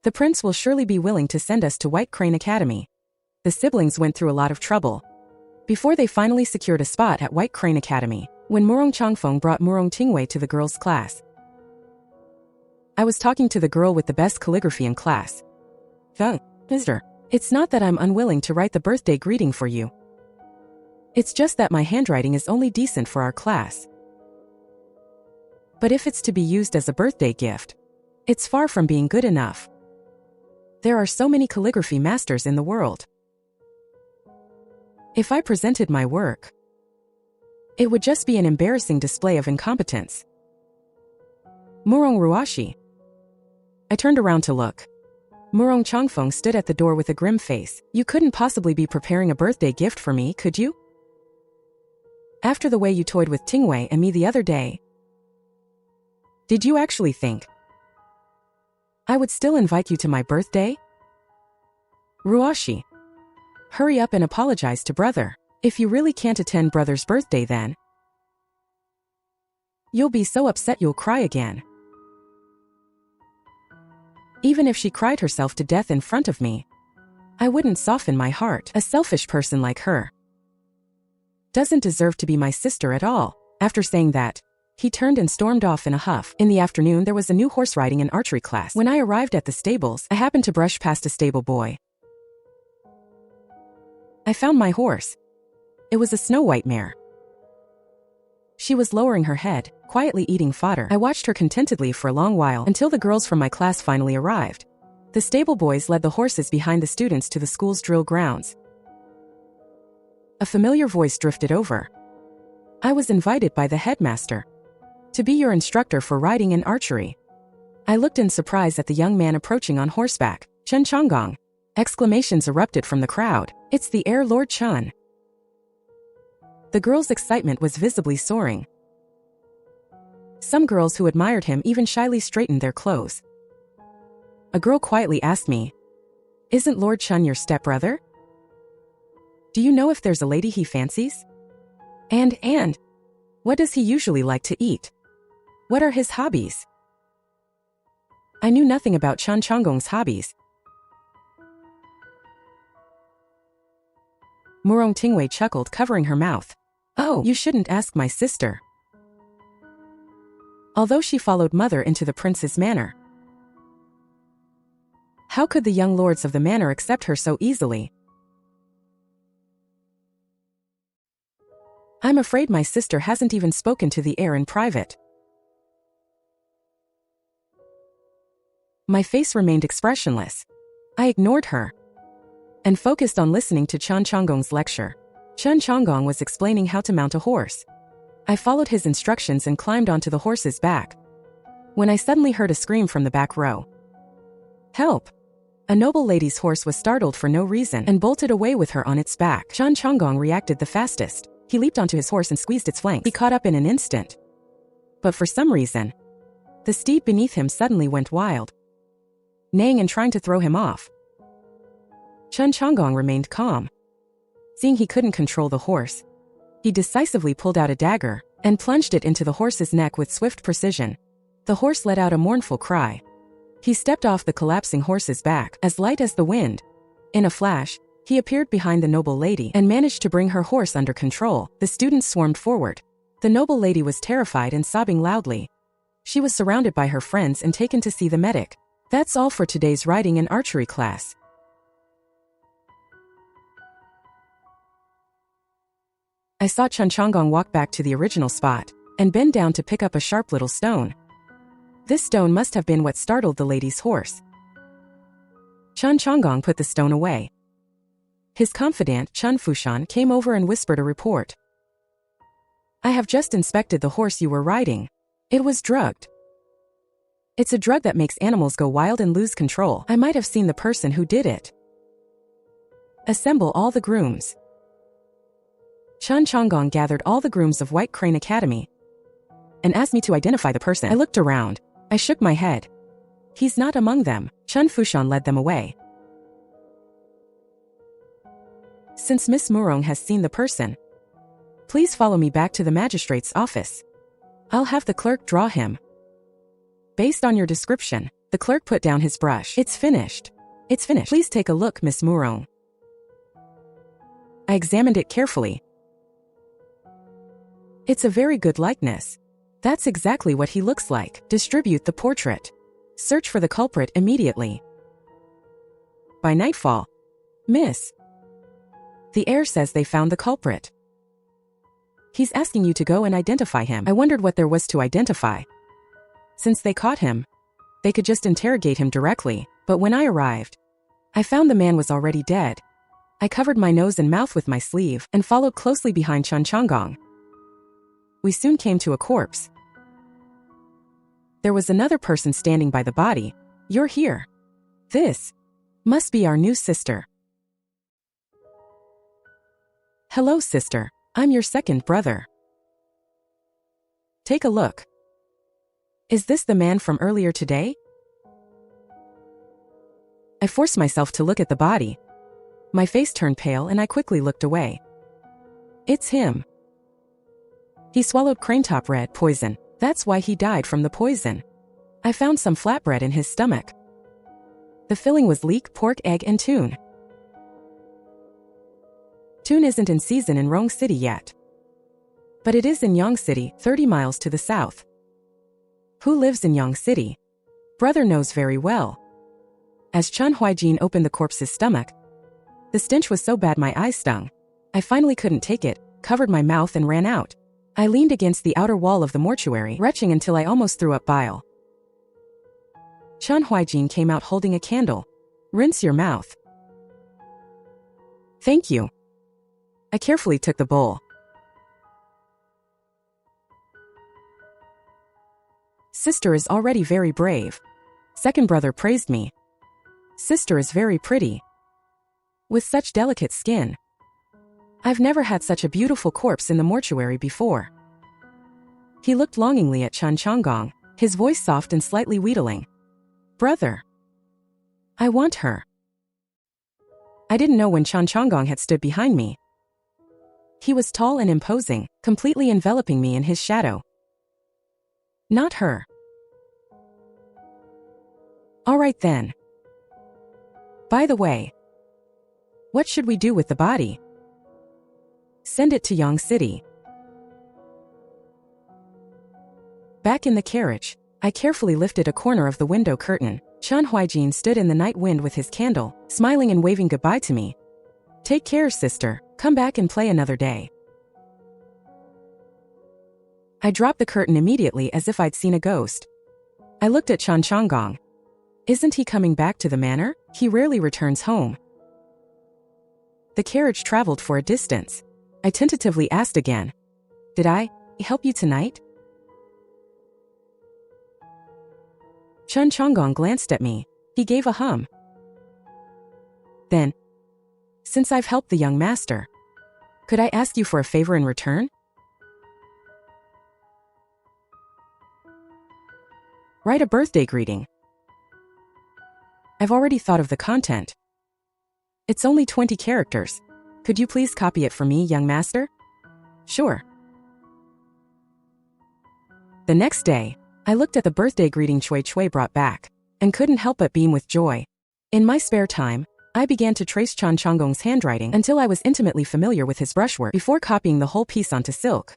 The prince will surely be willing to send us to White Crane Academy. The siblings went through a lot of trouble before they finally secured a spot at White Crane Academy. When Murong Changfeng brought Murong Tingwei to the girls' class, I was talking to the girl with the best calligraphy in class. Mister, it's not that I'm unwilling to write the birthday greeting for you. It's just that my handwriting is only decent for our class. But if it's to be used as a birthday gift, it's far from being good enough. There are so many calligraphy masters in the world. If I presented my work, it would just be an embarrassing display of incompetence. Murong Ruashi, I turned around to look. Murong Changfeng stood at the door with a grim face. You couldn't possibly be preparing a birthday gift for me, could you? After the way you toyed with Tingwei and me the other day. Did you actually think I would still invite you to my birthday? Ruashi. Hurry up and apologize to brother. If you really can't attend brother's birthday then, you'll be so upset you'll cry again. Even if she cried herself to death in front of me, I wouldn't soften my heart. A selfish person like her doesn't deserve to be my sister at all. After saying that, he turned and stormed off in a huff. In the afternoon there was a new horse riding and archery class. When I arrived at the stables, I happened to brush past a stable boy. I found my horse. It was a snow-white mare. She was lowering her head, quietly eating fodder. I watched her contentedly for a long while until the girls from my class finally arrived. The stable boys led the horses behind the students to the school's drill grounds. A familiar voice drifted over. I was invited by the headmaster to be your instructor for riding and archery. I looked in surprise at the young man approaching on horseback. Chen Changgong. Exclamations erupted from the crowd. It's the heir Lord Chen. The girls' excitement was visibly soaring. Some girls who admired him even shyly straightened their clothes. A girl quietly asked me, "Isn't Lord Chen your stepbrother? Do you know if there's a lady he fancies? And, what does he usually like to eat? What are his hobbies?" I knew nothing about Chen Changgong's hobbies. Murong Tingwei chuckled, covering her mouth. Oh, you shouldn't ask my sister. Although she followed mother into the prince's manor, how could the young lords of the manor accept her so easily? I'm afraid my sister hasn't even spoken to the heir in private. My face remained expressionless. I ignored her and focused on listening to Chen Changgong's lecture. Chen Changgong was explaining how to mount a horse. I followed his instructions and climbed onto the horse's back, when I suddenly heard a scream from the back row. Help! A noble lady's horse was startled for no reason and bolted away with her on its back. Chen Changgong reacted the fastest. He leaped onto his horse and squeezed its flanks. He caught up in an instant. But for some reason, the steed beneath him suddenly went wild, neighing and trying to throw him off. Chen Changgong remained calm. Seeing he couldn't control the horse, he decisively pulled out a dagger and plunged it into the horse's neck with swift precision. The horse let out a mournful cry. He stepped off the collapsing horse's back, as light as the wind. In a flash, he appeared behind the noble lady and managed to bring her horse under control. The students swarmed forward. The noble lady was terrified and sobbing loudly. She was surrounded by her friends and taken to see the medic. That's all for today's riding and archery class. I saw Chen Changgong walk back to the original spot and bend down to pick up a sharp little stone. This stone must have been what startled the lady's horse. Chen Changgong put the stone away. His confidant Chen Fushan came over and whispered a report. I have just inspected the horse you were riding. It was drugged. It's a drug that makes animals go wild and lose control. I might have seen the person who did it. Assemble all the grooms. Chen Changgong gathered all the grooms of White Crane Academy and asked me to identify the person. I looked around. I shook my head. He's not among them. Chen Fushan led them away. Since Miss Murong has seen the person, please follow me back to the magistrate's office. I'll have the clerk draw him. Based on your description, the clerk put down his brush. It's finished. It's finished. Please take a look, Miss Murong. I examined it carefully. It's a very good likeness. That's exactly what he looks like. Distribute the portrait. Search for the culprit immediately. By nightfall. Miss. The heir says they found the culprit. He's asking you to go and identify him. I wondered what there was to identify. Since they caught him, they could just interrogate him directly, but when I arrived, I found the man was already dead. I covered my nose and mouth with my sleeve and followed closely behind Chen Changgong. We soon came to a corpse. There was another person standing by the body, You're here. This must be our new sister. Hello, sister. I'm your second brother. Take a look. Is this the man from earlier today? I forced myself to look at the body. My face turned pale and I quickly looked away. It's him. He swallowed cranetop red poison. That's why he died from the poison. I found some flatbread in his stomach. The filling was leek, pork, egg, and tune. Tune isn't in season in Rong City yet. But it is in Yong City, 30 miles to the south. Who lives in Yong City? Brother knows very well. As Chun Huijin opened the corpse's stomach, the stench was so bad my eyes stung. I finally couldn't take it, covered my mouth and ran out. I leaned against the outer wall of the mortuary, retching until I almost threw up bile. Chun Huijin came out holding a candle. Rinse your mouth. Thank you. I carefully took the bowl. Sister is already very brave. Second brother praised me. Sister is very pretty. With such delicate skin. I've never had such a beautiful corpse in the mortuary before. He looked longingly at Chun Chonggong, his voice soft and slightly wheedling. Brother. I want her. I didn't know when Chun Chonggong had stood behind me. He was tall and imposing, completely enveloping me in his shadow. Not her. All right then. By the way, what should we do with the body? Send it to Yong City. Back in the carriage, I carefully lifted a corner of the window curtain. Chun Huijin stood in the night wind with his candle, smiling and waving goodbye to me. Take care, sister. Come back and play another day. I dropped the curtain immediately as if I'd seen a ghost. I looked at Chun Chonggong. Isn't he coming back to the manor? He rarely returns home. The carriage traveled for a distance. I tentatively asked again. Did I help you tonight? Chun Chonggong glanced at me. He gave a hum. Then, since I've helped the young master, could I ask you for a favor in return? Write a birthday greeting. I've already thought of the content. It's only 20 characters. Could you please copy it for me, young master? Sure. The next day, I looked at the birthday greeting Cui Cui brought back, and couldn't help but beam with joy. In my spare time, I began to trace Chun Chonggong's handwriting until I was intimately familiar with his brushwork before copying the whole piece onto silk.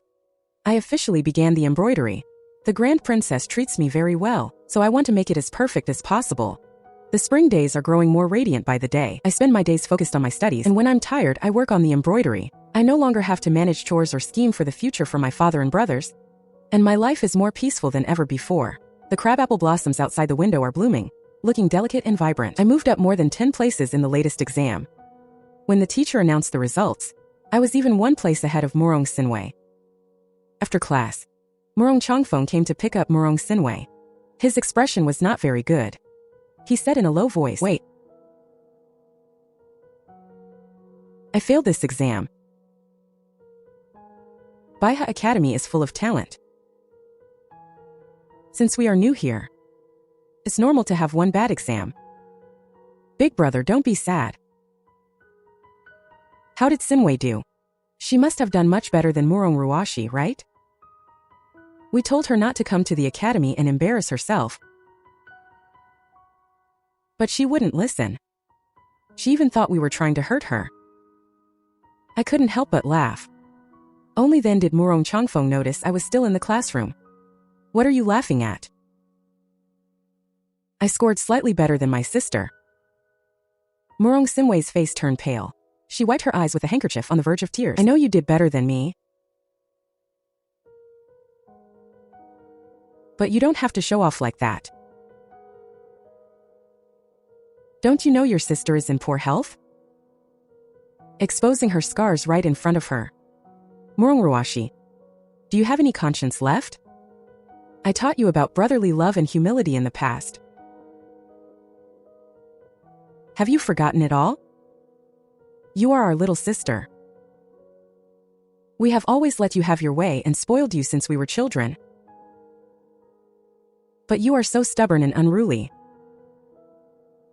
I officially began the embroidery. The Grand Princess treats me very well, so I want to make it as perfect as possible. The spring days are growing more radiant by the day. I spend my days focused on my studies, and when I'm tired, I work on the embroidery. I no longer have to manage chores or scheme for the future for my father and brothers. And my life is more peaceful than ever before. The crabapple blossoms outside the window are blooming, looking delicate and vibrant. I moved up more than 10 places in the latest exam. When the teacher announced the results, I was even 1 place ahead of Murong Sinwei. After class, Murong Chongfeng came to pick up Murong Sinwei. His expression was not very good. He said in a low voice, "Wait. I failed this exam. Baiha Academy is full of talent. Since we are new here, it's normal to have 1 bad exam. Big brother, don't be sad. How did Sinwei do? She must have done much better than Murong Ruashi, right? We told her not to come to the academy and embarrass herself. But she wouldn't listen. She even thought we were trying to hurt her." I couldn't help but laugh. Only then did Murong Chongfeng notice I was still in the classroom. "What are you laughing at?" I scored slightly better than my sister. Murong Sinwei's face turned pale. She wiped her eyes with a handkerchief on the verge of tears. "I know you did better than me. But you don't have to show off like that. Don't you know your sister is in poor health?" Exposing her scars right in front of her. "Murong Ruashi, do you have any conscience left? I taught you about brotherly love and humility in the past. Have you forgotten it all? You are our little sister. We have always let you have your way and spoiled you since we were children. But you are so stubborn and unruly,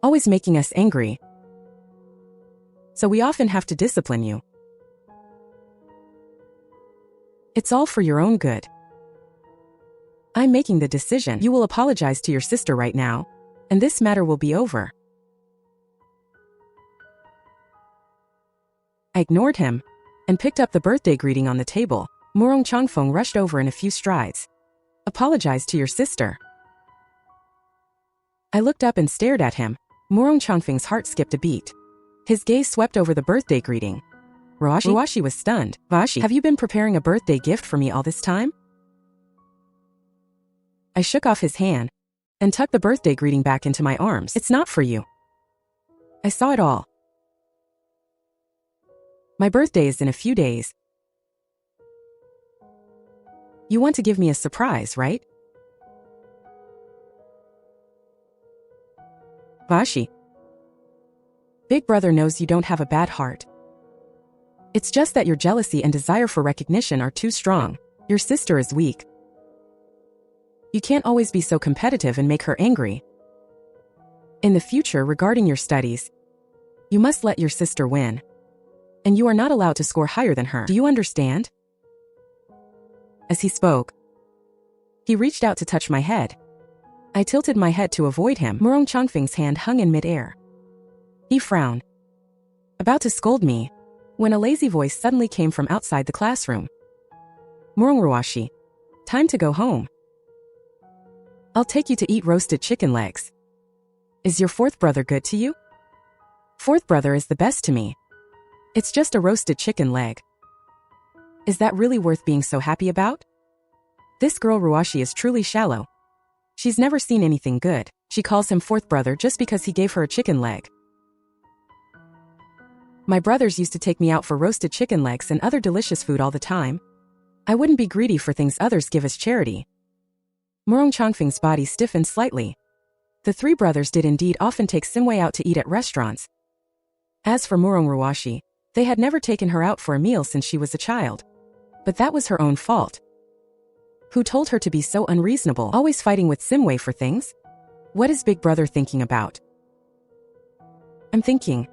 always making us angry. So we often have to discipline you. It's all for your own good. I'm making the decision. You will apologize to your sister right now, and this matter will be over. I ignored him and picked up the birthday greeting on the table. Murong Changfeng rushed over in a few strides. Apologize to your sister. I looked up and stared at him. Murong Changfeng's heart skipped a beat. His gaze swept over the birthday greeting. Ruashi was stunned. Vashi, have you been preparing a birthday gift for me all this time? I shook off his hand and tucked the birthday greeting back into my arms. It's not for you. I saw it all. My birthday is in a few days. You want to give me a surprise, right? Vashi, Big Brother knows you don't have a bad heart. It's just that your jealousy and desire for recognition are too strong. Your sister is weak. You can't always be so competitive and make her angry. In the future, regarding your studies, you must let your sister win. And you are not allowed to score higher than her. Do you understand? As he spoke, he reached out to touch my head. I tilted my head to avoid him. Murong Changfeng's hand hung in midair. He frowned, about to scold me, when a lazy voice suddenly came from outside the classroom. Murong Ruashi, time to go home. I'll take you to eat roasted chicken legs. Is your fourth brother good to you? Fourth brother is the best to me. It's just a roasted chicken leg. Is that really worth being so happy about? This girl Ruashi is truly shallow. She's never seen anything good. She calls him fourth brother just because he gave her a chicken leg. My brothers used to take me out for roasted chicken legs and other delicious food all the time. I wouldn't be greedy for things others give as charity. Murong Changfeng's body stiffened slightly. The three brothers did indeed often take Simwei out to eat at restaurants. As for Murong Ruashi, they had never taken her out for a meal since she was a child. But that was her own fault. Who told her to be so unreasonable, always fighting with Simwei for things? What is Big Brother thinking about? I'm thinking,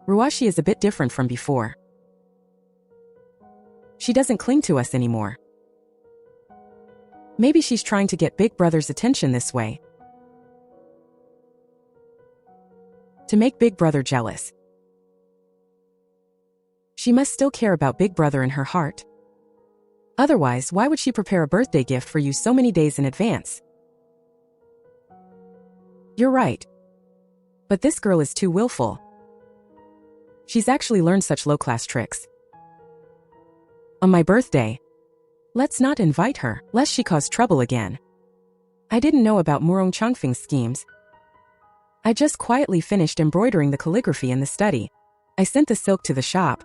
Ruashi is a bit different from before. She doesn't cling to us anymore. Maybe she's trying to get Big Brother's attention this way. To make Big Brother jealous. She must still care about Big Brother in her heart. Otherwise, why would she prepare a birthday gift for you so many days in advance? You're right. But this girl is too willful. She's actually learned such low-class tricks. On my birthday, let's not invite her, lest she cause trouble again. I didn't know about Murong Changfeng's schemes. I just quietly finished embroidering the calligraphy in the study. I sent the silk to the shop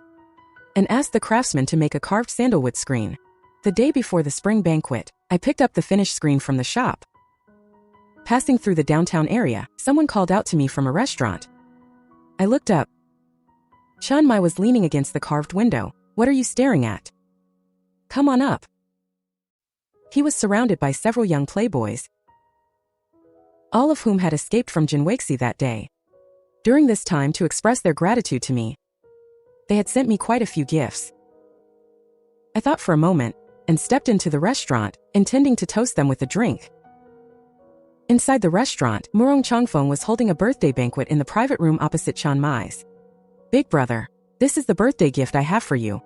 and asked the craftsman to make a carved sandalwood screen. The day before the spring banquet, I picked up the finished screen from the shop. Passing through the downtown area, someone called out to me from a restaurant. I looked up. Chan Mai was leaning against the carved window. What are you staring at? Come on up. He was surrounded by several young playboys, all of whom had escaped from Jinweixi that day. During this time, to express their gratitude to me, they had sent me quite a few gifts. I thought for a moment and stepped into the restaurant, intending to toast them with a drink. Inside the restaurant, Murong Changfeng was holding a birthday banquet in the private room opposite Chan Mai's. Big Brother, this is the birthday gift I have for you.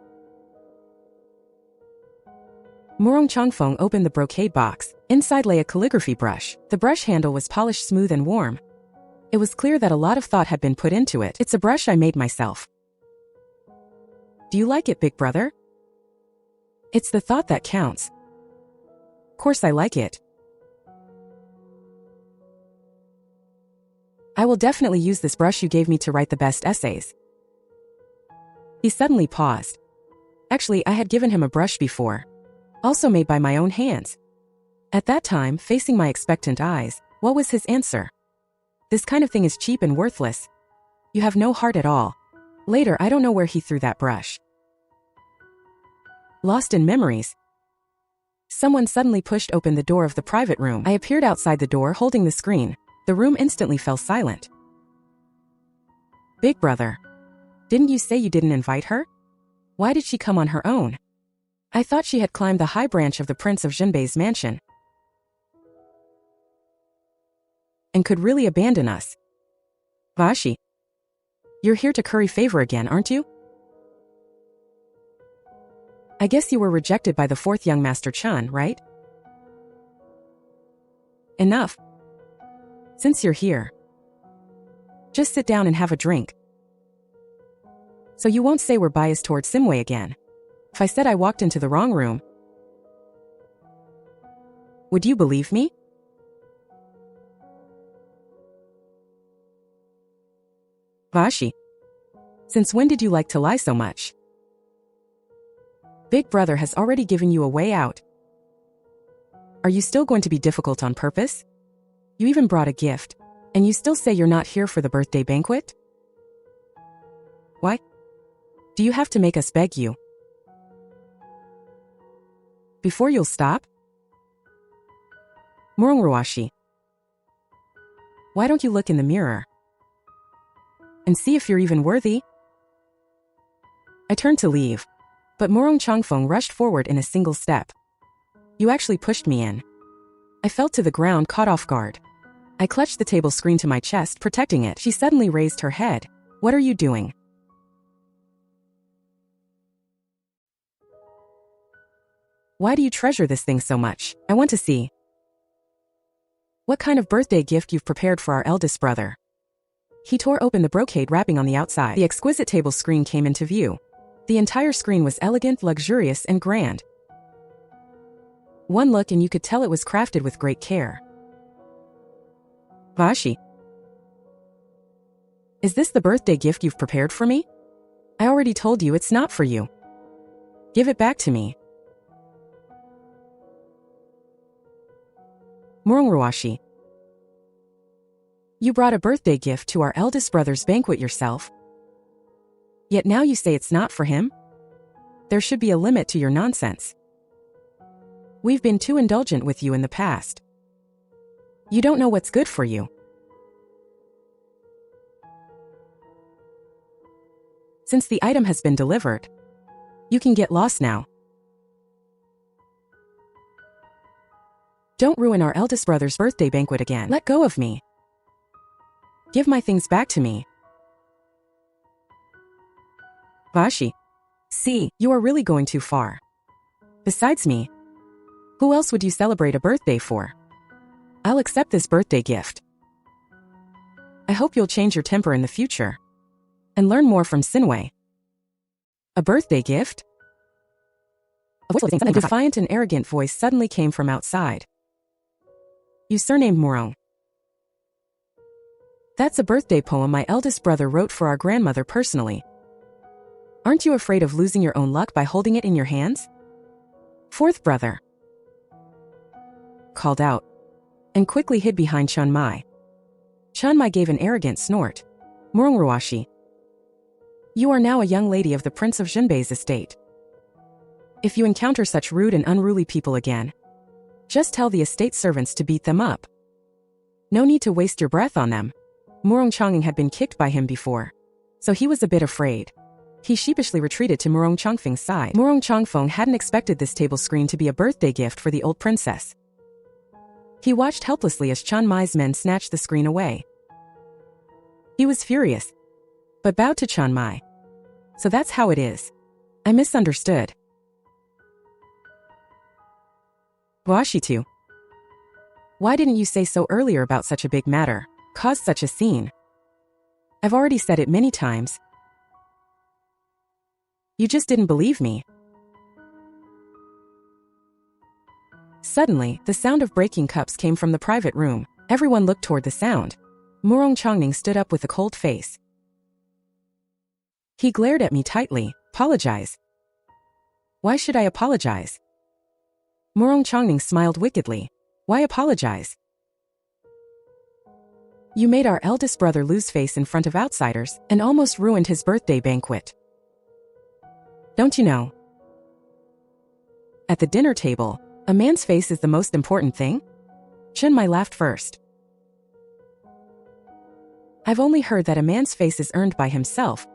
Murong Changfeng opened the brocade box. Inside lay a calligraphy brush. The brush handle was polished smooth and warm. It was clear that a lot of thought had been put into it. It's a brush I made myself. Do you like it, Big Brother? It's the thought that counts. Of course I like it. I will definitely use this brush you gave me to write the best essays. He suddenly paused. Actually, I had given him a brush before, also made by my own hands. At that time, facing my expectant eyes, what was his answer? This kind of thing is cheap and worthless. You have no heart at all. Later, I don't know where he threw that brush. Lost in memories. Someone suddenly pushed open the door of the private room. I appeared outside the door holding the screen. The room instantly fell silent. Big brother. Didn't you say you didn't invite her? Why did she come on her own? I thought she had climbed the high branch of the Prince of Jinbei's mansion and could really abandon us. Vashi, you're here to curry favor again, aren't you? I guess you were rejected by the fourth young Master Chun, right? Enough. Since you're here, just sit down and have a drink. So you won't say we're biased toward Simway again. If I said I walked into the wrong room, would you believe me? Vashi, since when did you like to lie so much? Big brother has already given you a way out. Are you still going to be difficult on purpose? You even brought a gift, and you still say you're not here for the birthday banquet? Why? Do you have to make us beg you? Before you'll stop? Murongruashi, why don't you look in the mirror and see if you're even worthy? I turned to leave, but Murong Changfeng rushed forward in a single step. You actually pushed me in. I fell to the ground, caught off guard. I clutched the table screen to my chest, protecting it. She suddenly raised her head. What are you doing? Why do you treasure this thing so much? I want to see what kind of birthday gift you've prepared for our eldest brother. He tore open the brocade wrapping on the outside. The exquisite table screen came into view. The entire screen was elegant, luxurious, and grand. One look and you could tell it was crafted with great care. Vashi, is this the birthday gift you've prepared for me? I already told you it's not for you. Give it back to me. Murongruashi, you brought a birthday gift to our eldest brother's banquet yourself. Yet now you say it's not for him? There should be a limit to your nonsense. We've been too indulgent with you in the past. You don't know what's good for you. Since the item has been delivered, you can get lost now. Don't ruin our eldest brother's birthday banquet again. Let go of me. Give my things back to me. Vashi, see, you are really going too far. Besides me, who else would you celebrate a birthday for? I'll accept this birthday gift. I hope you'll change your temper in the future and learn more from Sinway. A birthday gift? A defiant and arrogant voice suddenly came from outside. You surnamed Murong. That's a birthday poem my eldest brother wrote for our grandmother personally. Aren't you afraid of losing your own luck by holding it in your hands? Fourth brother called out and quickly hid behind Chun Mai. Chun Mai gave an arrogant snort. Murongruashi, you are now a young lady of the Prince of Jinbei's estate. If you encounter such rude and unruly people again, just tell the estate servants to beat them up. No need to waste your breath on them. Murong Changing had been kicked by him before, so he was a bit afraid. He sheepishly retreated to Murong Changfeng's side. Murong Changfeng hadn't expected this table screen to be a birthday gift for the old princess. He watched helplessly as Chun Mai's men snatched the screen away. He was furious, but bowed to Chun Mai. So that's how it is. I misunderstood. Washitu, why didn't you say so earlier about such a big matter, cause such a scene? I've already said it many times. You just didn't believe me. Suddenly, the sound of breaking cups came from the private room. Everyone looked toward the sound. Murong Changning stood up with a cold face. He glared at me tightly. Apologize. Why should I apologize? Murong Changning smiled wickedly. Why apologize? You made our eldest brother lose face in front of outsiders and almost ruined his birthday banquet. Don't you know? At the dinner table, a man's face is the most important thing? Chunmai laughed first. I've only heard that a man's face is earned by himself.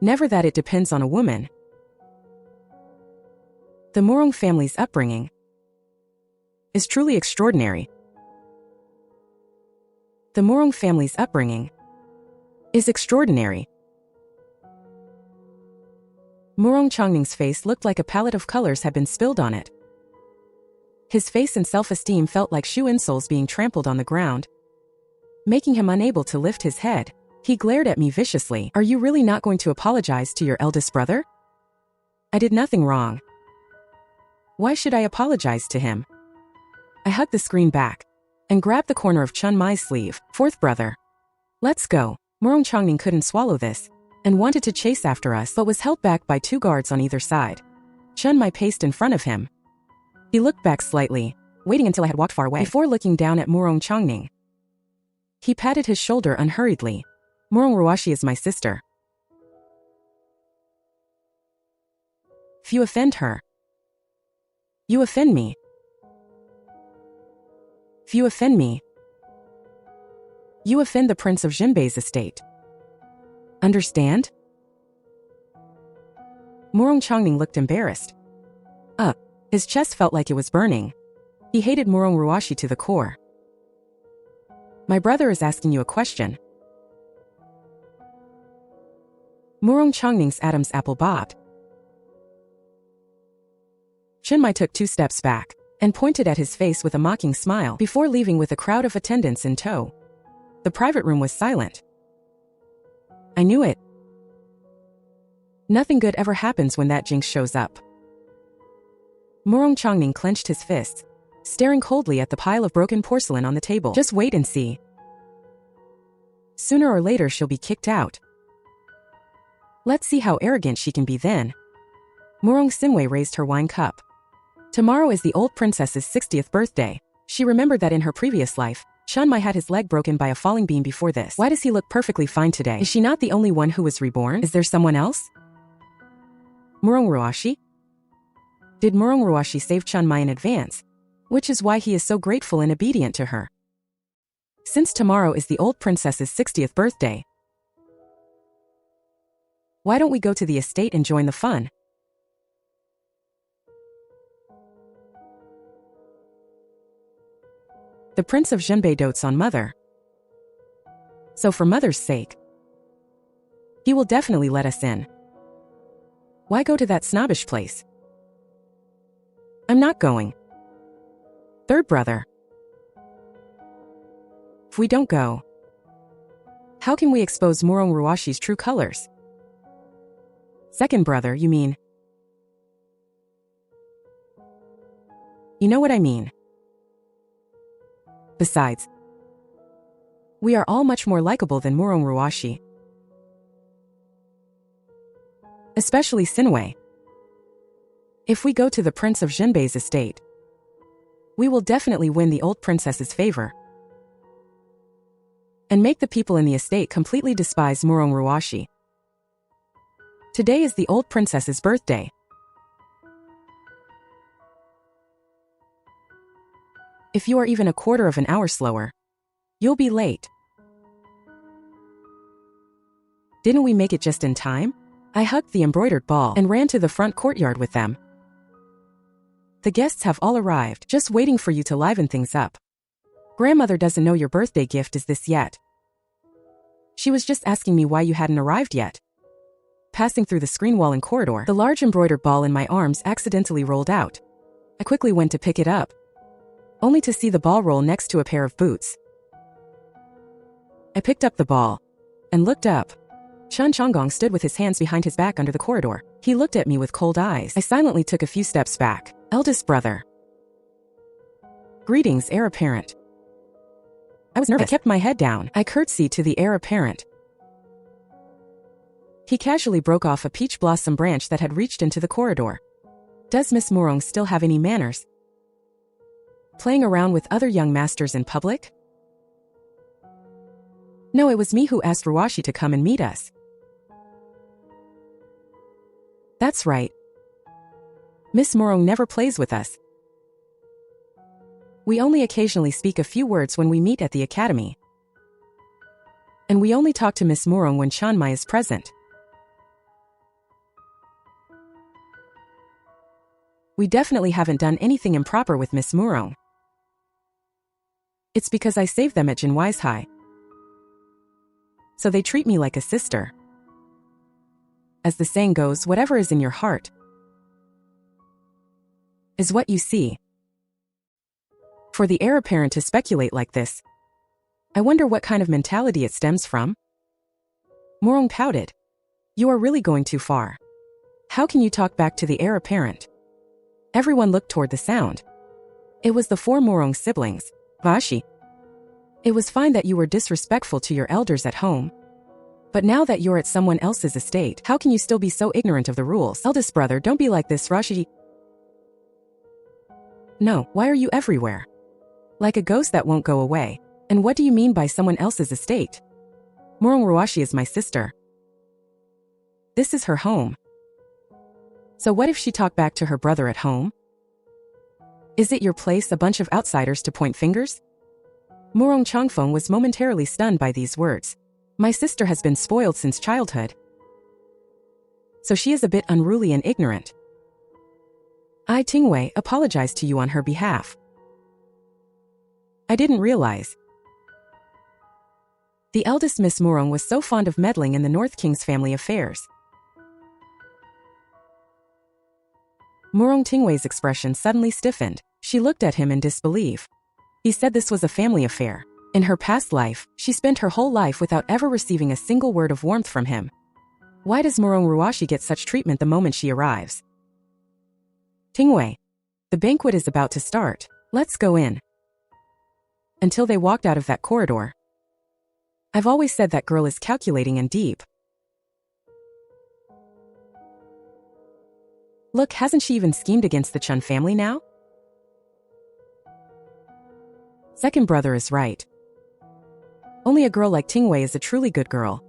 Never that it depends on a woman. The Morong family's upbringing is truly extraordinary. The Morong family's upbringing is extraordinary. Morong Changning's face looked like a palette of colors had been spilled on it. His face and self-esteem felt like shoe insoles being trampled on the ground, making him unable to lift his head. He glared at me viciously. Are you really not going to apologize to your eldest brother? I did nothing wrong. Why should I apologize to him? I hugged the screen back and grabbed the corner of Chunmai's sleeve. Fourth brother. Let's go. Morong Changning couldn't swallow this and wanted to chase after us but was held back by 2 guards on either side. Chunmai paced in front of him. He looked back slightly, waiting until I had walked far away before looking down at Morong Changning. He patted his shoulder unhurriedly. Morong Ruashi is my sister. If you offend her, you offend me. If you offend me, you offend the Prince of Jinbei's estate. Understand? Morong Changning looked embarrassed. His chest felt like it was burning. He hated Morong Ruashi to the core. My brother is asking you a question. Morong Changning's Adam's apple bobbed. Chunmai took 2 steps back and pointed at his face with a mocking smile before leaving with a crowd of attendants in tow. The private room was silent. I knew it. Nothing good ever happens when that jinx shows up. Morong Changning clenched his fists, staring coldly at the pile of broken porcelain on the table. Just wait and see. Sooner or later she'll be kicked out. Let's see how arrogant she can be then. Morong Sinwei raised her wine cup. Tomorrow is the old princess's 60th birthday. She remembered that in her previous life, Chunmai had his leg broken by a falling beam before this. Why does he look perfectly fine today? Is she not the only one who was reborn? Is there someone else? Morong Ruashi? Did Morong Ruashi save Chunmai in advance? Which is why he is so grateful and obedient to her. Since tomorrow is the old princess's 60th birthday, why don't we go to the estate and join the fun? The Prince of Jinbei dotes on Mother. So for Mother's sake, he will definitely let us in. Why go to that snobbish place? I'm not going. Third brother. If we don't go, how can we expose Morong Ruashi's true colors? Second brother, you mean? You know what I mean. Besides, we are all much more likable than Morong Ruashi. Especially Sinwei. If we go to the Prince of Jinbei's estate, we will definitely win the old princess's favor and make the people in the estate completely despise Morong Ruashi. Today is the old princess's birthday. If you are even a quarter of an hour slower, you'll be late. Didn't we make it just in time? I hugged the embroidered ball and ran to the front courtyard with them. The guests have all arrived, just waiting for you to liven things up. Grandmother doesn't know your birthday gift is this yet. She was just asking me why you hadn't arrived yet. Passing through the screen wall and corridor, the large embroidered ball in my arms accidentally rolled out. I quickly went to pick it up, only to see the ball roll next to a pair of boots. I picked up the ball and looked up. Chun Chonggong stood with his hands behind his back under the corridor. He looked at me with cold eyes. I silently took a few steps back. Eldest brother. Greetings, heir apparent. I was nervous. I kept my head down. I curtsied to the heir apparent. He casually broke off a peach blossom branch that had reached into the corridor. Does Miss Morong still have any manners? Playing around with other young masters in public? No, it was me who asked Ruashi to come and meet us. That's right. Miss Morong never plays with us. We only occasionally speak a few words when we meet at the academy. And we only talk to Miss Morong when Chanmai is present. We definitely haven't done anything improper with Miss Morong. It's because I saved them at Jinwai's High. So they treat me like a sister. As the saying goes, whatever is in your heart is what you see. For the heir apparent to speculate like this, I wonder what kind of mentality it stems from. Morong pouted. You are really going too far. How can you talk back to the heir apparent? Everyone looked toward the sound. It was the 4 Morong siblings. Vashi. It was fine that you were disrespectful to your elders at home. But now that you're at someone else's estate, how can you still be so ignorant of the rules? Eldest brother, don't be like this, Rashi. No, why are you everywhere? Like a ghost that won't go away. And what do you mean by someone else's estate? Morong Ruashi is my sister. This is her home. So what if she talked back to her brother at home? Is it your place, a bunch of outsiders, to point fingers? Morong Changfeng was momentarily stunned by these words. My sister has been spoiled since childhood. So she is a bit unruly and ignorant. I, Tingwei, apologize to you on her behalf. I didn't realize. The eldest Miss Morong was so fond of meddling in the North King's family affairs. Morong Tingwei's expression suddenly stiffened. She looked at him in disbelief. He said this was a family affair. In her past life, she spent her whole life without ever receiving a single word of warmth from him. Why does Morong Ruashi get such treatment the moment she arrives? Tingwei, the banquet is about to start. Let's go in. Until they walked out of that corridor. I've always said that girl is calculating and deep. Look, hasn't she even schemed against the Chun family now? Second brother is right. Only a girl like Tingwei is a truly good girl.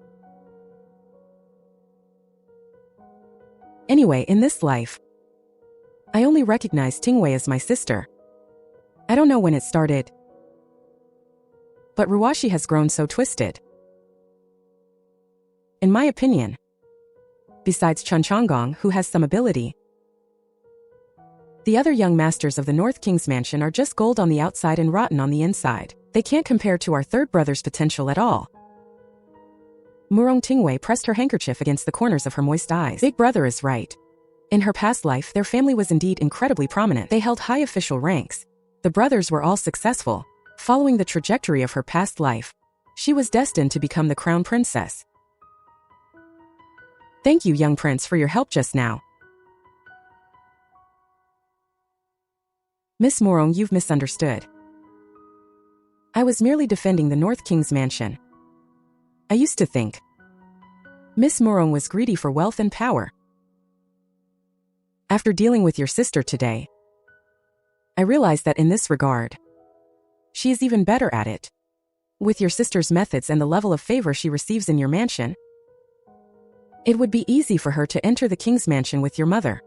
Anyway, in this life, I only recognize Tingwei as my sister. I don't know when it started, but Ruashi has grown so twisted. In my opinion, besides Chun Chonggong, who has some ability, the other young masters of the North King's mansion are just gold on the outside and rotten on the inside. They can't compare to our third brother's potential at all. Murong Tingwei pressed her handkerchief against the corners of her moist eyes. Big brother is right. In her past life, their family was indeed incredibly prominent. They held high official ranks. The brothers were all successful. Following the trajectory of her past life, she was destined to become the crown princess. Thank you, young prince, for your help just now. Miss Morong, you've misunderstood. I was merely defending the North King's mansion. I used to think Miss Morong was greedy for wealth and power. After dealing with your sister today, I realized that in this regard, she is even better at it. With your sister's methods and the level of favor she receives in your mansion, it would be easy for her to enter the king's mansion with your mother.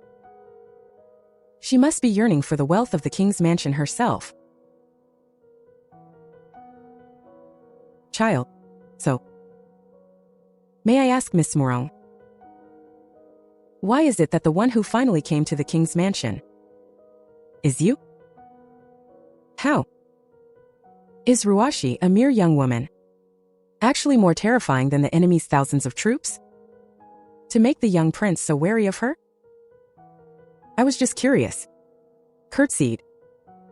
She must be yearning for the wealth of the king's mansion herself. Child. So, may I ask, Miss Morong, why is it that the one who finally came to the king's mansion is you? How? Is Ruashi, a mere young woman, actually more terrifying than the enemy's thousands of troops? To make the young prince so wary of her? I was just curious. Curtsied,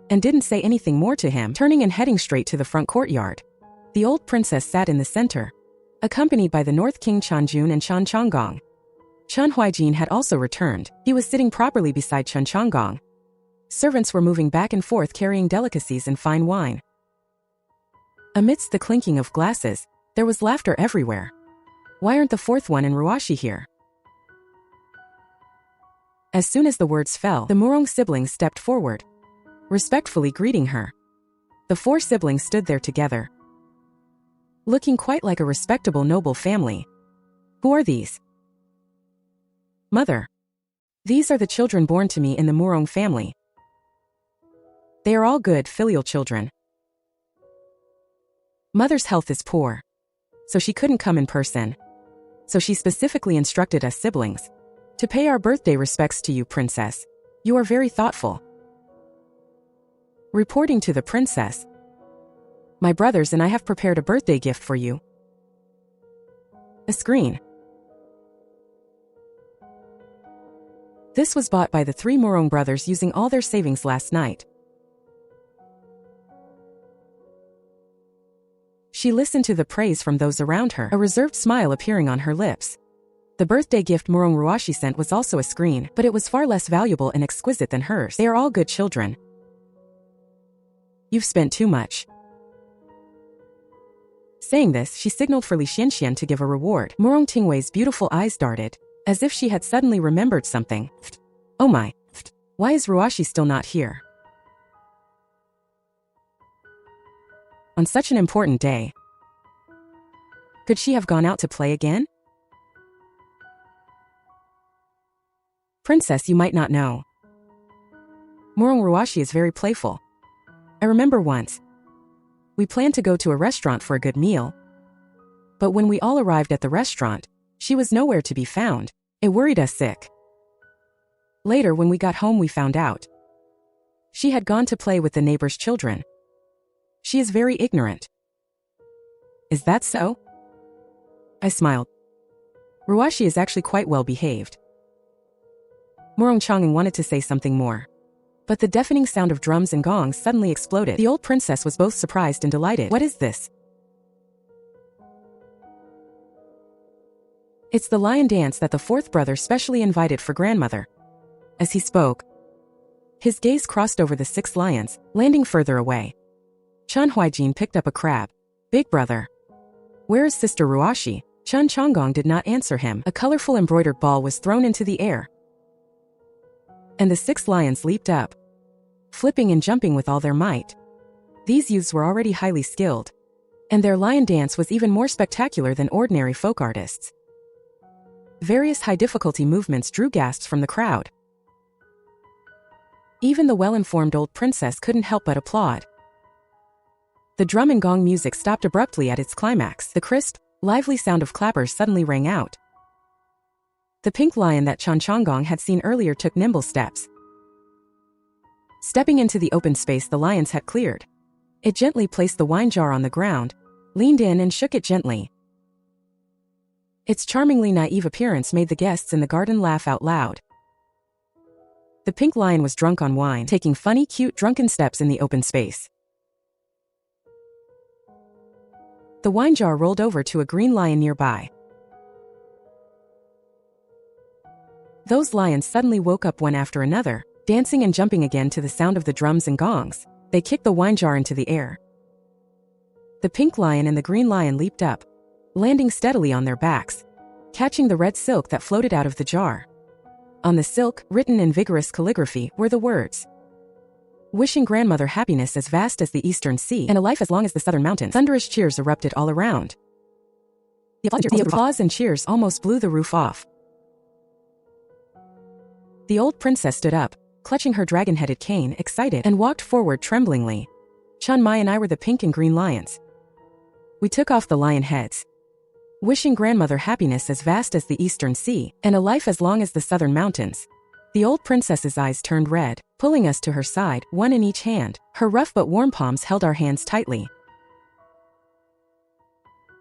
and didn't say anything more to him, turning and heading straight to the front courtyard. The old princess sat in the center, accompanied by the North King Chanjun and Chun Chonggong. Chun Huijin had also returned. He was sitting properly beside Chun Chonggong. Servants were moving back and forth carrying delicacies and fine wine. Amidst the clinking of glasses, there was laughter everywhere. Why aren't the fourth one and Ruashi here? As soon as the words fell, the Murong siblings stepped forward. respectfully greeting her. The 4 siblings stood there together, looking quite like a respectable noble family. Who are these? Mother. These are the children born to me in the Murong family. They are all good, filial children. Mother's health is poor, so she couldn't come in person. So she specifically instructed us siblings to pay our birthday respects to you, princess. You are very thoughtful. Reporting to the princess, my brothers and I have prepared a birthday gift for you. A screen. This was bought by the 3 Murong brothers using all their savings last night. She listened to the praise from those around her, a reserved smile appearing on her lips. The birthday gift Murong Ruashi sent was also a screen, but it was far less valuable and exquisite than hers. They are all good children. You've spent too much. Saying this, she signaled for Li Xianxian to give a reward. Murong Tingwei's beautiful eyes darted, as if she had suddenly remembered something. Oh my. Why is Ruashi still not here? On such an important day. Could she have gone out to play again? Princess, you might not know. Murong Ruashi is very playful. I remember once, we planned to go to a restaurant for a good meal. But when we all arrived at the restaurant, she was nowhere to be found. It worried us sick. Later, when we got home, we found out she had gone to play with the neighbor's children. She is very ignorant. Is that so? I smiled. Ruashi is actually quite well behaved. Murong Chang'an wanted to say something more, but the deafening sound of drums and gongs suddenly exploded. The old princess was both surprised and delighted. What is this? It's the lion dance that the 4th brother specially invited for grandmother. As he spoke, his gaze crossed over the 6 lions, landing further away. Chen Huijin picked up a crab. Big brother. Where is Sister Ruashi? Chen Chonggong did not answer him. A colorful embroidered ball was thrown into the air, and the 6 lions leaped up, flipping and jumping with all their might. These youths were already highly skilled, and their lion dance was even more spectacular than ordinary folk artists. Various high-difficulty movements drew gasps from the crowd. Even the well-informed old princess couldn't help but applaud. The drum and gong music stopped abruptly at its climax. The crisp, lively sound of clappers suddenly rang out. The pink lion that Chan Chonggong had seen earlier took nimble steps. Stepping into the open space the lions had cleared, it gently placed the wine jar on the ground, leaned in and shook it gently. Its charmingly naive appearance made the guests in the garden laugh out loud. The pink lion was drunk on wine, taking funny, cute, drunken steps in the open space. The wine jar rolled over to a green lion nearby. Those lions suddenly woke up one after another, dancing and jumping again to the sound of the drums and gongs. They kicked the wine jar into the air. The pink lion and the green lion leaped up, landing steadily on their backs, catching the red silk that floated out of the jar. On the silk, written in vigorous calligraphy, were the words, "Wishing grandmother happiness as vast as the eastern sea, and a life as long as the southern mountains." Thunderous cheers erupted all around. The applause and cheers almost blew the roof off. The old princess stood up, clutching her dragon-headed cane, excited, and walked forward tremblingly. Chun Mai and I were the pink and green lions. We took off the lion heads. Wishing grandmother happiness as vast as the eastern sea, and a life as long as the southern mountains. The old princess's eyes turned red, pulling us to her side, one in each hand. Her rough but warm palms held our hands tightly.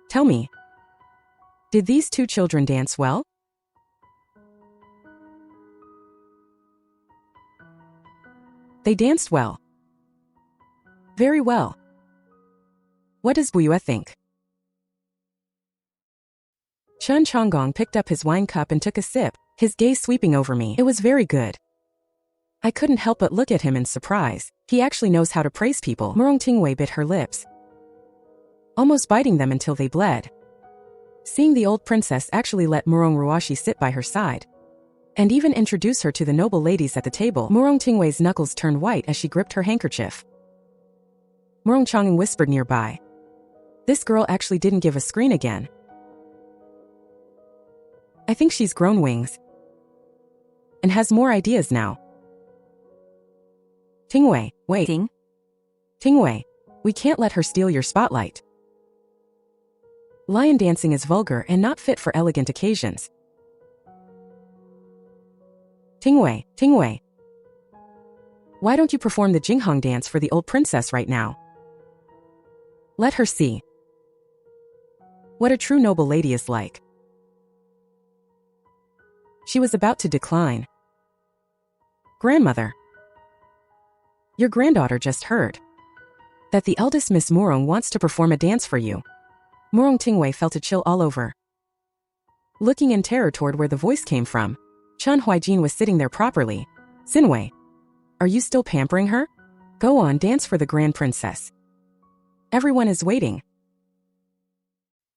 Tell me, did these 2 children dance well? They danced well. Very well. What does Buyue think? Chen Chonggong picked up his wine cup and took a sip, his gaze sweeping over me. It was very good. I couldn't help but look at him in surprise. He actually knows how to praise people. Murong Tingwei bit her lips, almost biting them until they bled. Seeing the old princess actually let Murong Ruashi sit by her side, and even introduce her to the noble ladies at the table. Murong Tingwei's knuckles turned white as she gripped her handkerchief. Murong Changning whispered nearby. This girl actually didn't give a scream again. I think she's grown wings and has more ideas now. Tingwei, wait. Tingwei, we can't let her steal your spotlight. Lion dancing is vulgar and not fit for elegant occasions. Tingwei. Why don't you perform the Jinghong dance for the old princess right now? Let her see what a true noble lady is like. She was about to decline. Grandmother, your granddaughter just heard that the eldest Miss Murong wants to perform a dance for you. Murong Tingwei felt a chill all over. Looking in terror toward where the voice came from, Chen Huijin was sitting there properly. Sinwei, are you still pampering her? Go on, dance for the grand princess. Everyone is waiting.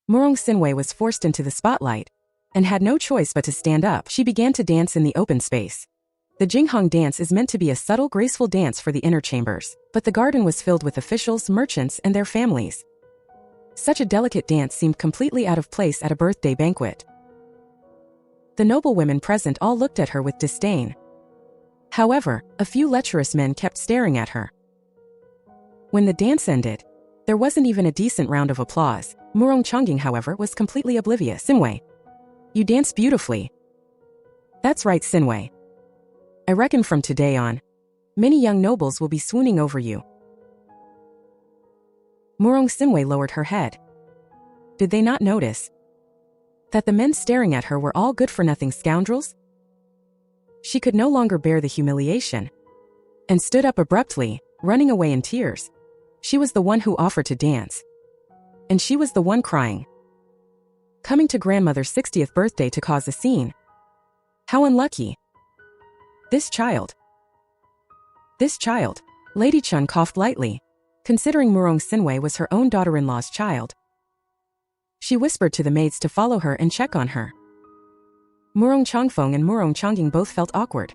Murong Sinwei was forced into the spotlight and had no choice but to stand up. She began to dance in the open space. The Jinghong dance is meant to be a subtle, graceful dance for the inner chambers, but the garden was filled with officials, merchants, and their families. Such a delicate dance seemed completely out of place at a birthday banquet. The noble women present all looked at her with disdain. However, a few lecherous men kept staring at her. When the dance ended, there wasn't even a decent round of applause. Murong Chongjing, however, was completely oblivious. Sinwei, you dance beautifully. That's right, Sinwei. I reckon from today on, many young nobles will be swooning over you. Murong Sinwei lowered her head. Did they not notice that the men staring at her were all good-for-nothing scoundrels? She could no longer bear the humiliation and stood up abruptly, running away in tears. She was the one who offered to dance, and she was the one crying, coming to grandmother's 60th birthday to cause a scene. How unlucky. This child. Lady Chun coughed lightly, considering Murong Sinwei was her own daughter-in-law's child. She whispered to the maids to follow her and check on her. Murong Chongfeng and Murong Chongjing both felt awkward.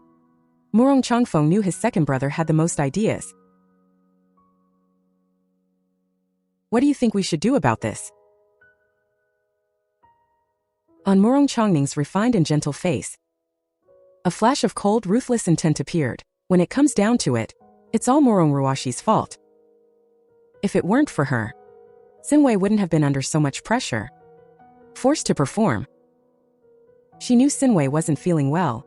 Murong Chongfeng knew his second brother had the most ideas. What do you think we should do about this? On Murong Chongning's refined and gentle face, a flash of cold, ruthless intent appeared. When it comes down to it, it's all Murong Ruashi's fault. If it weren't for her, Sinwei wouldn't have been under so much pressure, forced to perform. She knew Sinwei wasn't feeling well,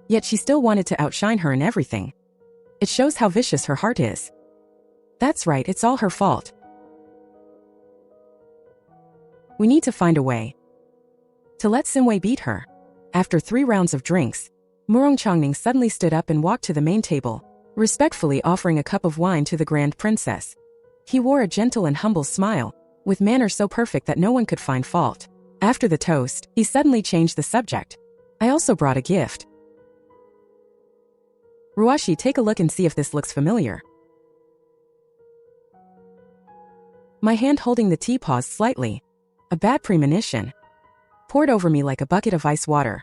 yet she still wanted to outshine her in everything. It shows how vicious her heart is. That's right, it's all her fault. We need to find a way to let Sinwei beat her. After 3 rounds of drinks, Murong Chongning suddenly stood up and walked to the main table, respectfully offering a cup of wine to the grand princess. He wore a gentle and humble smile, with manners so perfect that no one could find fault. After the toast, he suddenly changed the subject. I also brought a gift. Ruashi, take a look and see if this looks familiar. My hand holding the tea paused slightly. A bad premonition poured over me like a bucket of ice water.